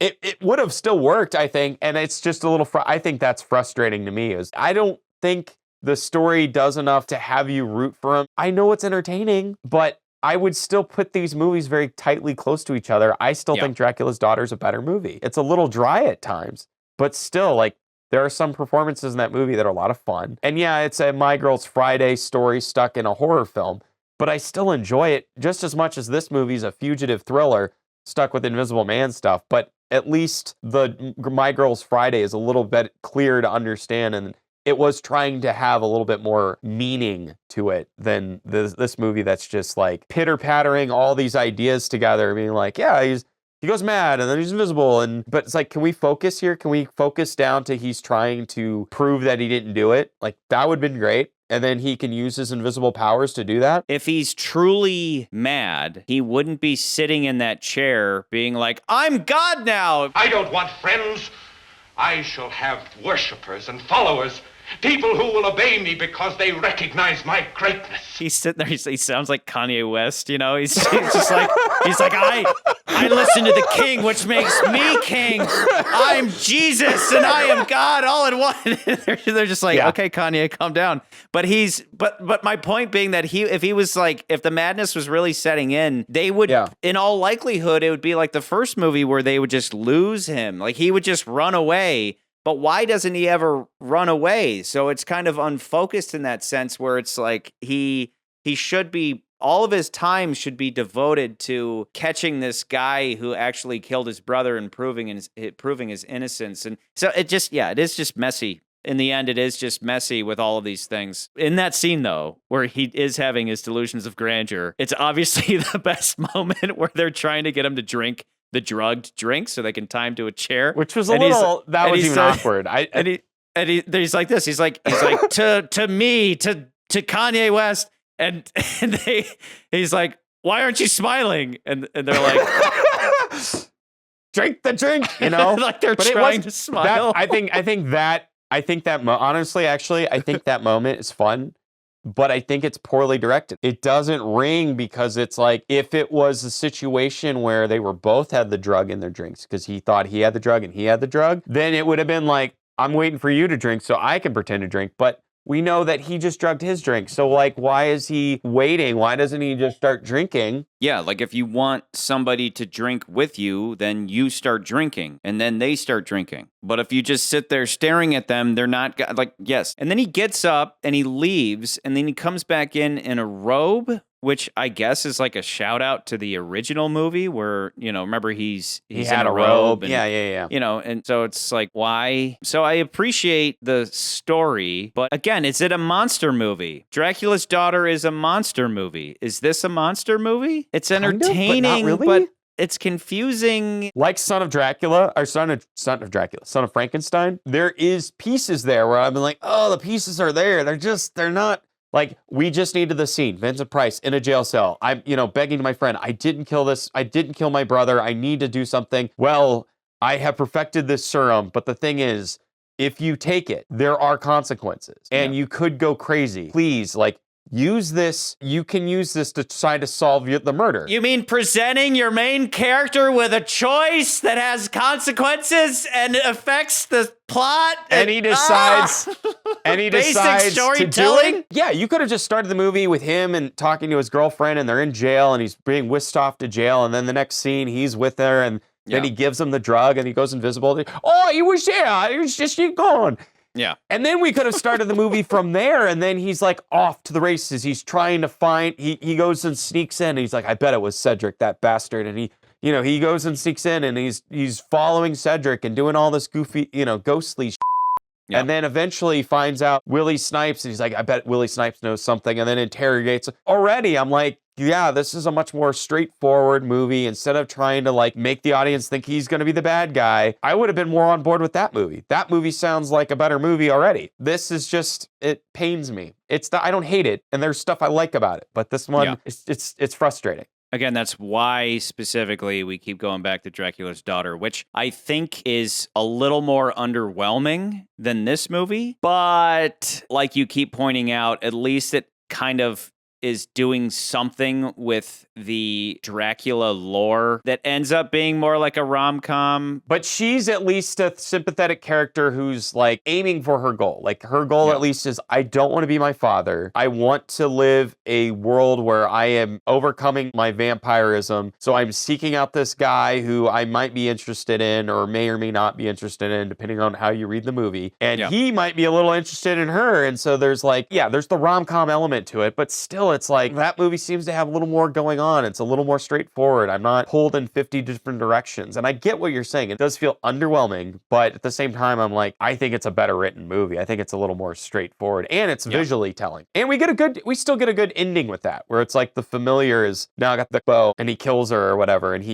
It would have still worked, I think. And it's just a little, I think that's frustrating to me. I don't think the story does enough to have you root for him. I know it's entertaining, but I would still put these movies very tightly close to each other. I still think Dracula's Daughter is a better movie. It's a little dry at times, but still, there are some performances in that movie that are a lot of fun. And yeah, it's a My Girl's Friday story stuck in a horror film, but I still enjoy it just as much as this movie's a fugitive thriller stuck with Invisible Man stuff. But at least the My Girl's Friday is a little bit clear to understand, and it was trying to have a little bit more meaning to it than this movie that's just pitter-pattering all these ideas together, being he goes mad and then he's invisible. But it's can we focus here? Can we focus down to he's trying to prove that he didn't do it? That would have been great. And then he can use his invisible powers to do that. If he's truly mad, he wouldn't be sitting in that chair being like, I'm God now. I don't want friends. I shall have worshippers and followers. People who will obey me because they recognize my greatness. He's sitting there, he sounds like Kanye West, He's just I listen to the king, which makes me king. I'm Jesus and I am God all in one. They're just okay, Kanye, calm down. But but my point being that if the madness was really setting in, they would, in all likelihood, it would be like the first movie where they would just lose him. He would just run away. But why doesn't he ever run away? So it's kind of unfocused in that sense where it's he should be, all of his time should be devoted to catching this guy who actually killed his brother and proving his innocence. And so it is just messy. In the end, it is just messy with all of these things. In that scene, though, where he is having his delusions of grandeur, it's obviously the best moment where they're trying to get him to drink the drugged drink so they can tie him to a chair, which was that was even awkward. He's like this. He's like to me, to Kanye West, and he's like, why aren't you smiling? And they're like, drink the drink, they're trying to smile. I think that honestly, actually, I think that moment is fun. But I think it's poorly directed. It doesn't ring because it's if it was a situation where they were both had the drug in their drinks because he thought he had the drug and he had the drug, then it would have been I'm waiting for you to drink so I can pretend to drink. But We know that he just drugged his drink. So, like, why is he waiting? Why doesn't he just start drinking? Yeah, like if you want somebody to drink with you, then you start drinking and then they start drinking. But if you just sit there staring at them, they're not like, yes. And then he gets up and he leaves and then he comes back in a robe, which I guess is like a shout out to the original movie where, remember he's had in a robe. And, Yeah. And so it's like, why? So I appreciate the story, but again, is it a monster movie? Dracula's Daughter is a monster movie. Is this a monster movie? It's entertaining, but not really. But it's confusing. Like Son of Dracula, or Son of Frankenstein, there is pieces there where I've been like, oh, the pieces are there. They're not. Like, we just needed the scene. Vincent Price in a jail cell. I'm, begging to my friend, I didn't kill my brother. I need to do something. Well, I have perfected this serum, but the thing is, if you take it, there are consequences. And you could go crazy. Please, use this. You can use this to try to solve the murder. You mean presenting your main character with a choice that has consequences and affects the plot? And he decides basic storytelling? to do it? Yeah, you could have just started the movie with him and talking to his girlfriend and they're in jail and he's being whisked off to jail and then the next scene he's with her and then he gives him the drug and he goes invisible. Oh, he was there. He was just gone. Yeah. And then we could have started the movie from there and then he's like off to the races. He's trying to find, he goes and sneaks in and he's like, I bet it was Cedric, that bastard. And he goes and sneaks in and he's following Cedric and doing all this goofy, ghostly shit. Yeah. And then eventually finds out Willie Snipes and he's like, I bet Willie Snipes knows something and then interrogates. Already I'm like, yeah, this is a much more straightforward movie. Instead of trying to make the audience think he's going to be the bad guy, I would have been more on board with that movie. That movie sounds like a better movie already. This is just, it pains me. I don't hate it, and there's stuff I like about it, but this one, it's frustrating. Again, that's why specifically we keep going back to Dracula's Daughter, which I think is a little more underwhelming than this movie. But like you keep pointing out, at least it kind of is doing something with the Dracula lore that ends up being more like a rom-com. But she's at least a sympathetic character who's aiming for her goal. Her goal at least is, I don't want to be my father. I want to live a world where I am overcoming my vampirism. So I'm seeking out this guy who I might be interested in or may not be interested in, depending on how you read the movie. And he might be a little interested in her. And so there's there's the rom-com element to it, but still it's that movie seems to have a little more going on. It's a little more straightforward. I'm not pulled in 50 different directions. And I get what you're saying. It does feel underwhelming, but at the same time, I'm I think it's a better written movie. I think it's a little more straightforward and it's visually telling. And we still get a good ending with that, where it's the familiar is now got the bow and he kills her or whatever. And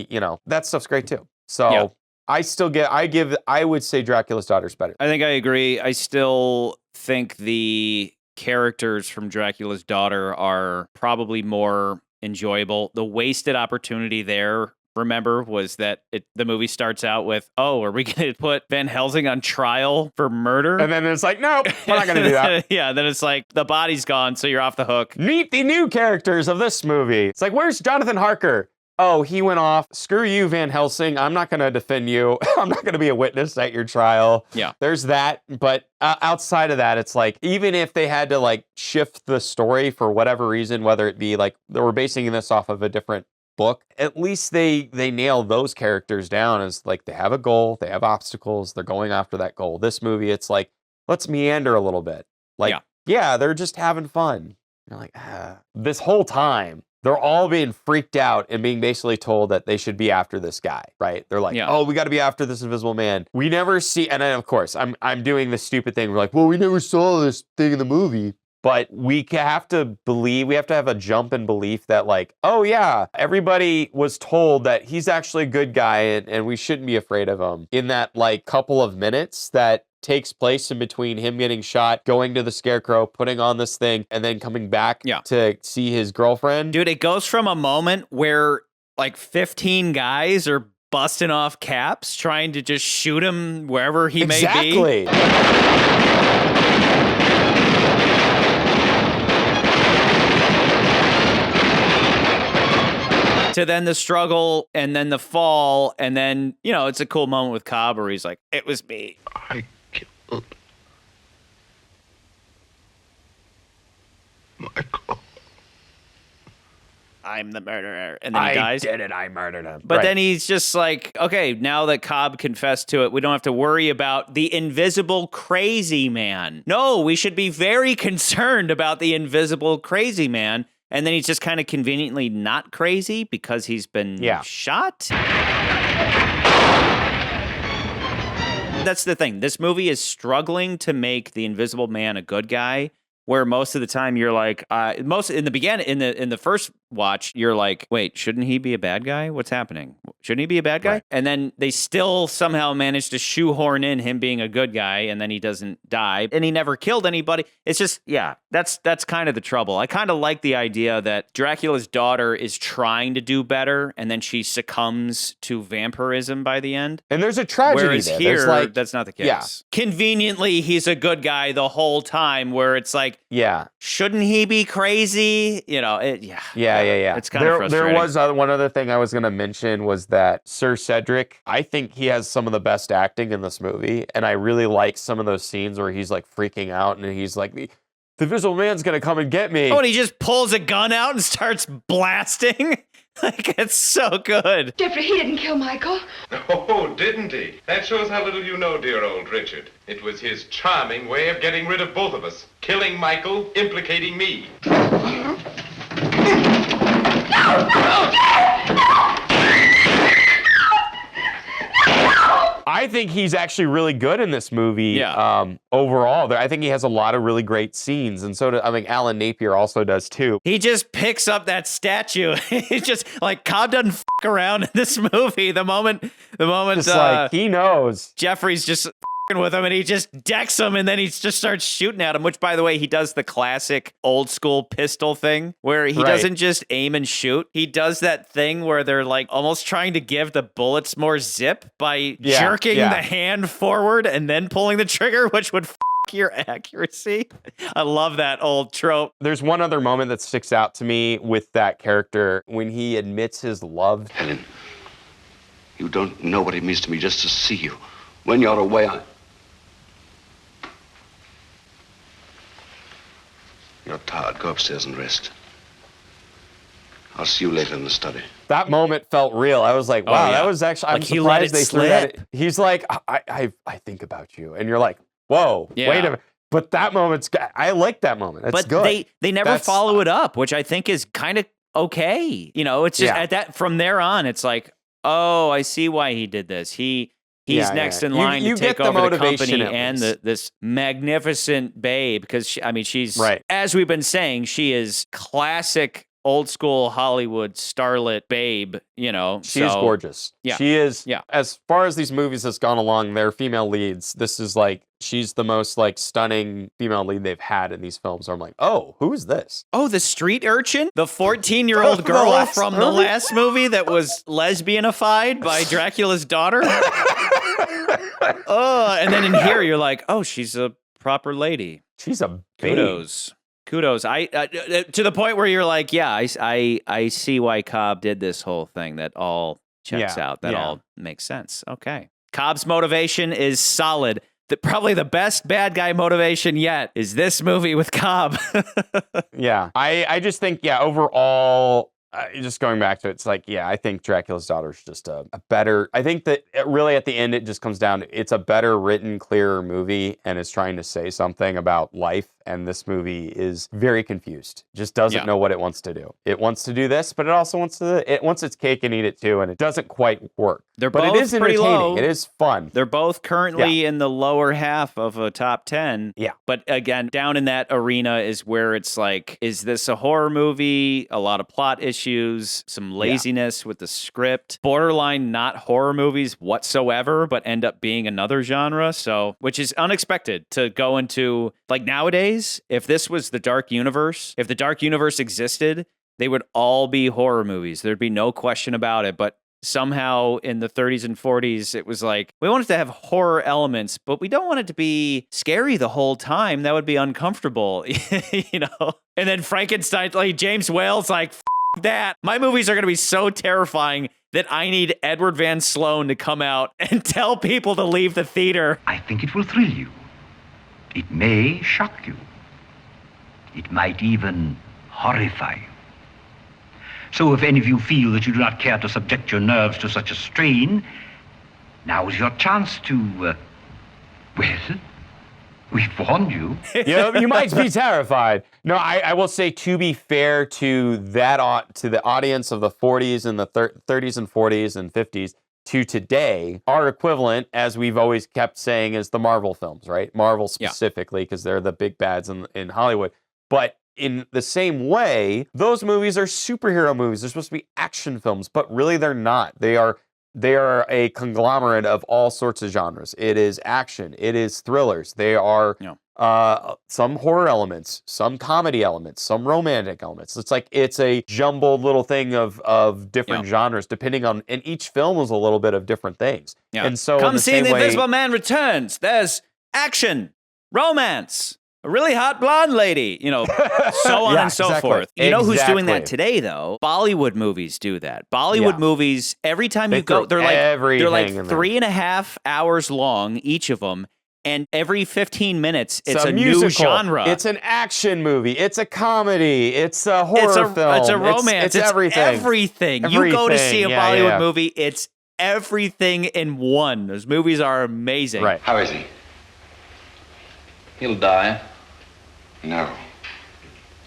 that stuff's great too. So I would say Dracula's Daughter's better. I think I agree. I still think the characters from Dracula's Daughter are probably more enjoyable. The wasted opportunity there, remember, was that the movie starts out with, oh, are we going to put Van Helsing on trial for murder? And then it's nope, we're not going to do that. Yeah, then it's the body's gone, so you're off the hook. Meet the new characters of this movie. It's where's Jonathan Harker? Oh, he went off. Screw you, Van Helsing. I'm not going to defend you. I'm not going to be a witness at your trial. Yeah. There's that. But outside of that, it's even if they had to shift the story for whatever reason, whether it be they were basing this off of a different book, at least they nail those characters down as they have a goal, they have obstacles, they're going after that goal. This movie, it's let's meander a little bit. They're just having fun. You're this whole time, they're all being freaked out and being basically told that they should be after this guy, right? They're oh, we got to be after this invisible man. We never see, and then of course, I'm doing this stupid thing. We're well, we never saw this thing in the movie. But we have to have a jump in belief that oh yeah, everybody was told that he's actually a good guy and we shouldn't be afraid of him in that couple of minutes that takes place in between him getting shot, going to the Scarecrow, putting on this thing, and then coming back to see his girlfriend. Dude, it goes from a moment where 15 guys are busting off caps, trying to just shoot him wherever he may be. To then the struggle, and then the fall, and then, it's a cool moment with Cobb where he's it was me. I killed I'm the murderer. And then he dies. I did it. I murdered him. But then he's just like, okay, now that Cobb confessed to it, we don't have to worry about the invisible crazy man. No, we should be very concerned about the invisible crazy man. And then he's just kind of conveniently not crazy because he's been shot. That's the thing. This movie is struggling to make the Invisible Man a good guy, where most of the time you're like, most in the beginning, in the first watch, you're like, wait, shouldn't he be a bad guy? What's happening? Shouldn't he be a bad guy? Right. And then they still somehow manage to shoehorn in him being a good guy, and then he doesn't die, and he never killed anybody. It's just, that's kind of the trouble. I kind of like the idea that Dracula's daughter is trying to do better, and then she succumbs to vampirism by the end. And there's a tragedy Whereas there. Here, that's not the case. Conveniently, he's a good guy the whole time, where it's like, shouldn't he be crazy? You know, it's kind of frustrating. There was one other thing I was going to mention was that Sir Cedric, I think he has some of the best acting in this movie, and I really like some of those scenes where he's like freaking out and he's like, the Invisible Man's going to come and get me. Oh, and he just pulls a gun out and starts blasting. Like, it's so good. Jeffrey, he didn't kill Michael. Oh, didn't he? That shows how little you know, dear old Richard. It was his charming way of getting rid of both of us. Killing Michael, implicating me. I think he's actually really good in this movie. Overall, I think he has a lot of really great scenes, and so I think Alan Napier also does too. He just picks up that statue. It's just like Cobb doesn't fuck around in this movie. The moment, just like he knows. Jeffrey's just with him, and he just decks him, and then he just starts shooting at him, which, by the way, he does the classic old school pistol thing where he doesn't just aim and shoot. He does that thing where they're like almost trying to give the bullets more zip by jerking the hand forward and then pulling the trigger, which would your accuracy. I love that old trope. There's one other moment that sticks out to me with that character when he admits his love. Helen, you don't know what it means to me just to see you. When you're away, You're tired. Go upstairs and rest. I'll see you later in the study. That moment felt real. I was like, wow, that was actually, I'm surprised they threw that. He's like, I think about you. And you're like, whoa, wait a minute. But that moment's, I like that moment. It's good. But they never follow it up, which I think is kind of okay. You know, it's just at that, from there on, it's like, oh, I see why he did this. He's next in line to take over the company and this magnificent babe, because she's, as we've been saying, she is classic old school Hollywood starlet babe, you know. She is gorgeous. Yeah. She is, as far as these movies has gone along, their female leads, this is like, she's the most like stunning female lead they've had in these films. So I'm like, oh, who is this? Oh, the street urchin? The 14-year-old girl from the last movie that was lesbianified by Dracula's daughter? And then in here you're like, oh, she's a proper lady. She's a babe. Kudos. I to the point where you're like, I see why Cobb did this whole thing. That all checks out. That all makes sense. Okay. Cobb's motivation is solid. Probably the best bad guy motivation yet is this movie with Cobb. I just think, overall, just going back to it, it's like, I think Dracula's Daughter is just a better, I think that really at the end, it just comes down to, it's a better written, clearer movie, and it's trying to say something about life. And this movie is very confused. Just doesn't know what it wants to do. It wants to do this, but it also wants its cake and eat it too, and it doesn't quite work. But it is entertaining. Low. It is fun. They're both currently in the lower half of a top 10. Yeah. But again, down in that arena is where it's like, is this a horror movie? A lot of plot issues, some laziness with the script, borderline not horror movies whatsoever, but end up being another genre. So, which is unexpected to go into, like, nowadays. If this was the Dark Universe, if the Dark Universe existed, they would all be horror movies. There'd be no question about it. But somehow in the 30s and 40s, it was like, we want it to have horror elements, but we don't want it to be scary the whole time. That would be uncomfortable, you know? And then Frankenstein, like James Whale's like, F that. My movies are going to be so terrifying that I need Edward Van Sloan to come out and tell people to leave the theater. I think it will thrill you. It may shock you. It might even horrify you. So if any of you feel that you do not care to subject your nerves to such a strain, now is your chance to, well, we've warned you. You might be terrified. No, I will say, to be fair to to the audience of the 40s and the 30s and 40s and 50s to today, our equivalent, as we've always kept saying, is the Marvel films, right? Marvel specifically, because they're the big bads in Hollywood. But in the same way, those movies are superhero movies. They're supposed to be action films, but really they're not. They are a conglomerate of all sorts of genres. It is action. It is thrillers. They are some horror elements, some comedy elements, some romantic elements. It's a jumbled little thing of different genres, depending on, and each film is a little bit of different things. Yeah. And so come see The Invisible Man Returns. There's action, romance, a really hot blonde lady, so on and so forth. You know who's doing that today, though? Bollywood movies do that. Bollywood movies, every time you go, they're like 3.5 hours long, each of them. And every 15 minutes, it's a new genre. It's an action movie. It's a comedy. It's a horror film. It's a romance. It's everything. Everything. You go to see a Bollywood movie, it's everything in one. Those movies are amazing. Right. How is he? He'll die. No.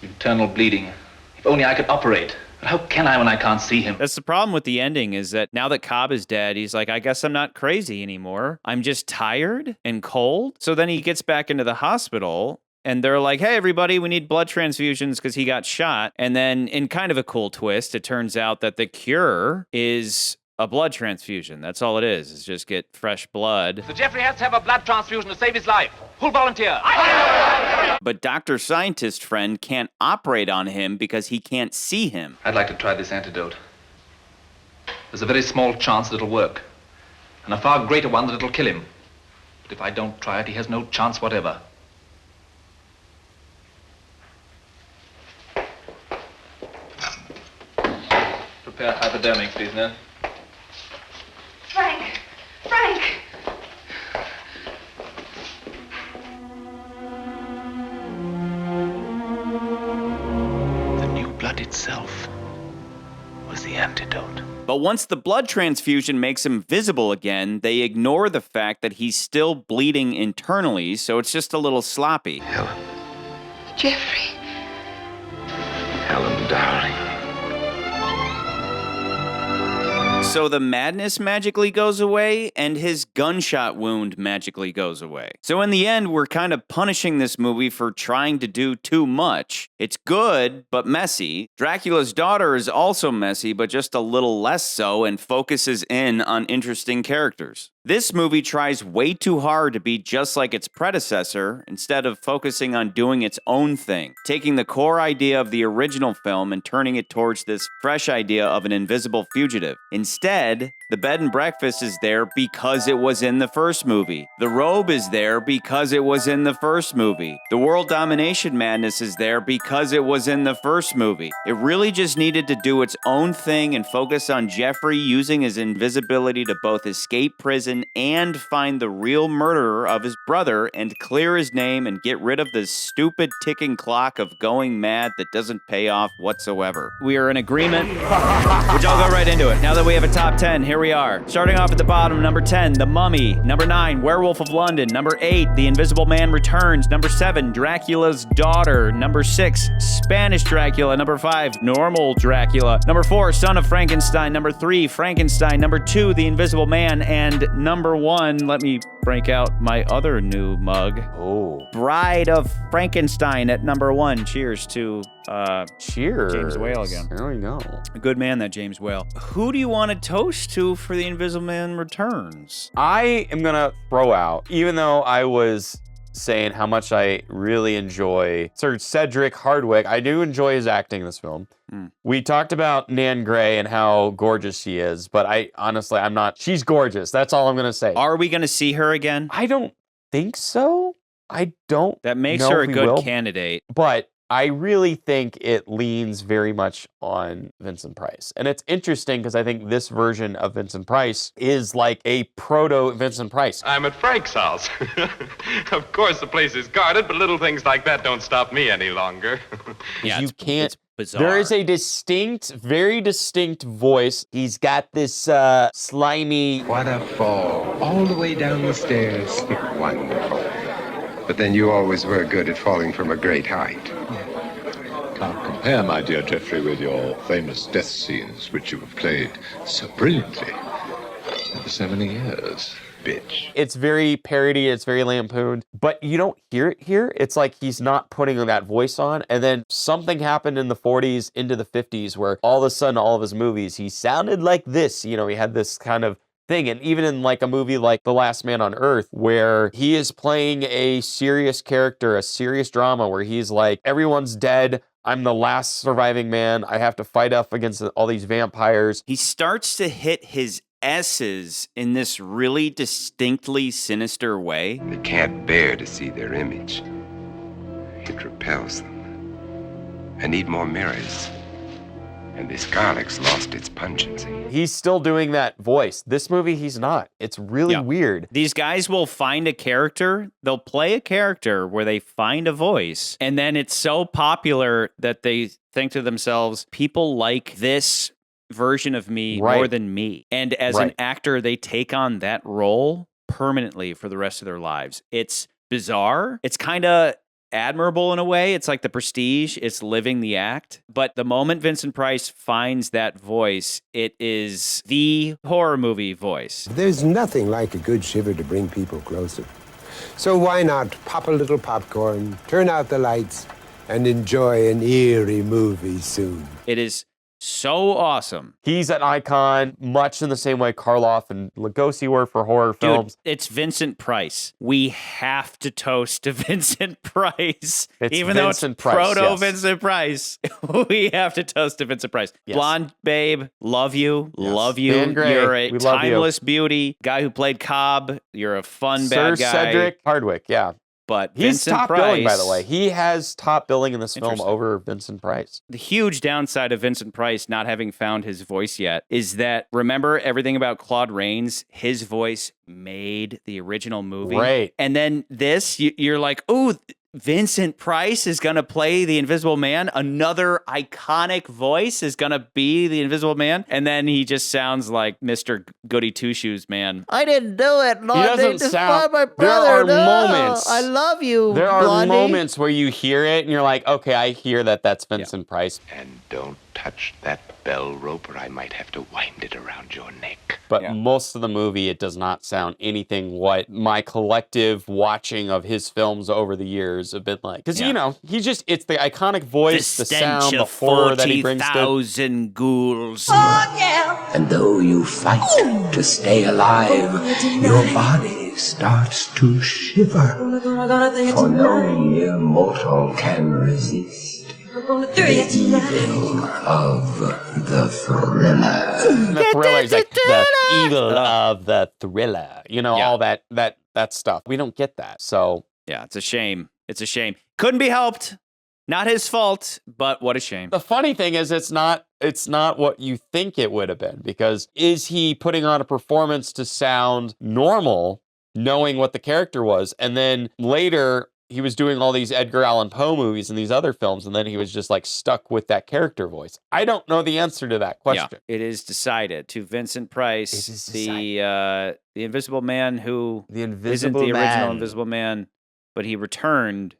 Internal bleeding. If only I could operate. But how can I when I can't see him? That's the problem with the ending, is that now that Cobb is dead, he's like, I guess I'm not crazy anymore. I'm just tired and cold. So then he gets back into the hospital, and they're like, hey, everybody, we need blood transfusions because he got shot. And then in kind of a cool twist, it turns out that the cure is a blood transfusion. That's all it is just get fresh blood. So Jeffrey has to have a blood transfusion to save his life. Who'll volunteer? But Dr. Scientist Friend can't operate on him because he can't see him. I'd like to try this antidote. There's a very small chance that it'll work, and a far greater one that it'll kill him. But if I don't try it, he has no chance whatever. Prepare hypodermic, please, Ned. Frank! Frank! The new blood itself was the antidote. But once the blood transfusion makes him visible again, they ignore the fact that he's still bleeding internally, so it's just a little sloppy. Helen. Jeffrey. Helen, darling. So the madness magically goes away, and his gunshot wound magically goes away. So in the end, we're kind of punishing this movie for trying to do too much. It's good, but messy. Dracula's Daughter is also messy, but just a little less so, and focuses in on interesting characters. This movie tries way too hard to be just like its predecessor, instead of focusing on doing its own thing, taking the core idea of the original film and turning it towards this fresh idea of an invisible fugitive. Instead, the bed and breakfast is there because it was in the first movie. The robe is there because it was in the first movie. The world domination madness is there because it was in the first movie. It really just needed to do its own thing and focus on Jeffrey using his invisibility to both escape prison and find the real murderer of his brother and clear his name and get rid of this stupid ticking clock of going mad that doesn't pay off whatsoever. We are in agreement, which I'll go right into it. Now that we have a top 10, here we are. Starting off at the bottom, number 10, The Mummy. Number 9, Werewolf of London. Number 8, The Invisible Man Returns. Number 7, Dracula's Daughter. Number 6, Spanish Dracula. Number 5, Normal Dracula. Number 4, Son of Frankenstein. Number 3, Frankenstein. Number 2, The Invisible Man. And number 1, let me break out my other new mug. Oh. Bride of Frankenstein at number 1. Cheers to Cheers. James Whale again. There we go. A good man, that James Whale. Who do you want to toast to for The Invisible Man Returns? I am going to throw out, even though I was saying how much I really enjoy Sir Cedric Hardwicke, I do enjoy his acting in this film. We talked about Nan Gray and how gorgeous she is, but I'm not. She's gorgeous. That's all I'm going to say. Are we going to see her again? I don't think so. I don't That makes know her a if we good will, candidate. But I really think it leans very much on Vincent Price. And it's interesting because I think this version of Vincent Price is like a proto-Vincent Price. I'm at Frank's house. Of course, the place is guarded, but little things like that don't stop me any longer. You can't. Bizarre. There is a distinct, very distinct voice. He's got this slimy... What a fall. All the way down the stairs. Wonderful. But then you always were good at falling from a great height. Can't compare, my dear Geoffrey, with your famous death scenes, which you have played so brilliantly for so many years. Bitch. It's very parody, it's very lampooned, but you don't hear it here. It's like he's not putting that voice on. And then something happened in the 40s into the 50s where all of a sudden, all of his movies, he sounded like this. You know, he had this kind of thing. And even in like a movie like The Last Man on Earth, where he is playing a serious character, a serious drama where he's like, everyone's dead. I'm the last surviving man. I have to fight off against all these vampires. He starts to hit his S's in this really distinctly sinister way. They can't bear to see their image. It repels them. I need more mirrors. And this garlic's lost its pungency. He's still doing that voice. This movie, he's not. It's really weird. These guys will find a character, they'll play a character where they find a voice, and then it's so popular that they think to themselves, people like this version of me more than me. And as an actor, they take on that role permanently for the rest of their lives. It's bizarre. It's kind of admirable in a way. It's like The Prestige. It's living the act. But the moment Vincent Price finds that voice, it is the horror movie voice. There's nothing like a good shiver to bring people closer. So why not pop a little popcorn, turn out the lights, and enjoy an eerie movie soon. It is so awesome. He's an icon, much in the same way Karloff and Lugosi were for horror films. Dude, it's Vincent Price. We have to toast to Vincent Price. Even though it's proto-Vincent Price, we have to toast to Vincent Price. Yes. Blonde babe, love you, love you. Dan Gray, You're a we love timeless beauty. Guy who played Cobb. You're a fun Sir bad guy. Cedric Hardwicke, yeah. But he's Vincent top Price, billing, by the way. He has top billing in this film over Vincent Price. The huge downside of Vincent Price not having found his voice yet is that, remember everything about Claude Rains? His voice made the original movie. Right. And then this, you're like, ooh, Vincent Price is going to play the Invisible Man. Another iconic voice is going to be the Invisible Man. And then he just sounds like Mr. Goody Two-Shoes Man. I didn't do it. He doesn't sound... my There are moments. I love you, There are Blondie. moments where you hear it and you're like, okay, I hear that that's Vincent Price. And don't touch that bell rope or I might have to wind it around your neck. But most of the movie, it does not sound anything what my collective watching of his films over the years have been like. Because, you know, it's the iconic voice, the sound, the horror that he brings to 40,000 ghouls. And though you fight to stay alive, your body starts to shiver. For no mere mortal can resist the evil of the thriller. The thriller is like the evil of the thriller. You know, all that stuff. We don't get that. So yeah, it's a shame. It's a shame. Couldn't be helped. Not his fault, but what a shame. The funny thing is it's not what you think it would have been, because is he putting on a performance to sound normal, knowing what the character was, and then later he was doing all these Edgar Allan Poe movies and these other films, and then he was just like stuck with that character voice? I don't know the answer to that question. Yeah, it is decided to Vincent Price, the Invisible Man who isn't the original Invisible Man, but he returned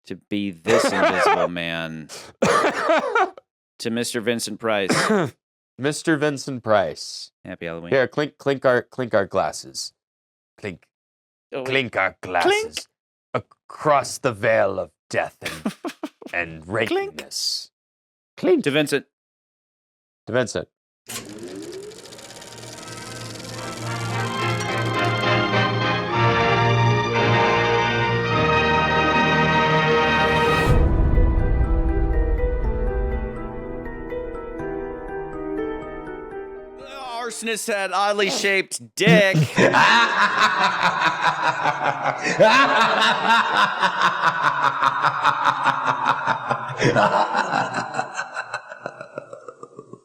to be this Invisible Man. To Mr. Vincent Price. Mr. Vincent Price. Happy Halloween. Here, clink our glasses. Clink. Clink our glasses. Across the veil of death and rakingness. Clink. To Vincent. To Vincent. Arsonist had oddly shaped dick.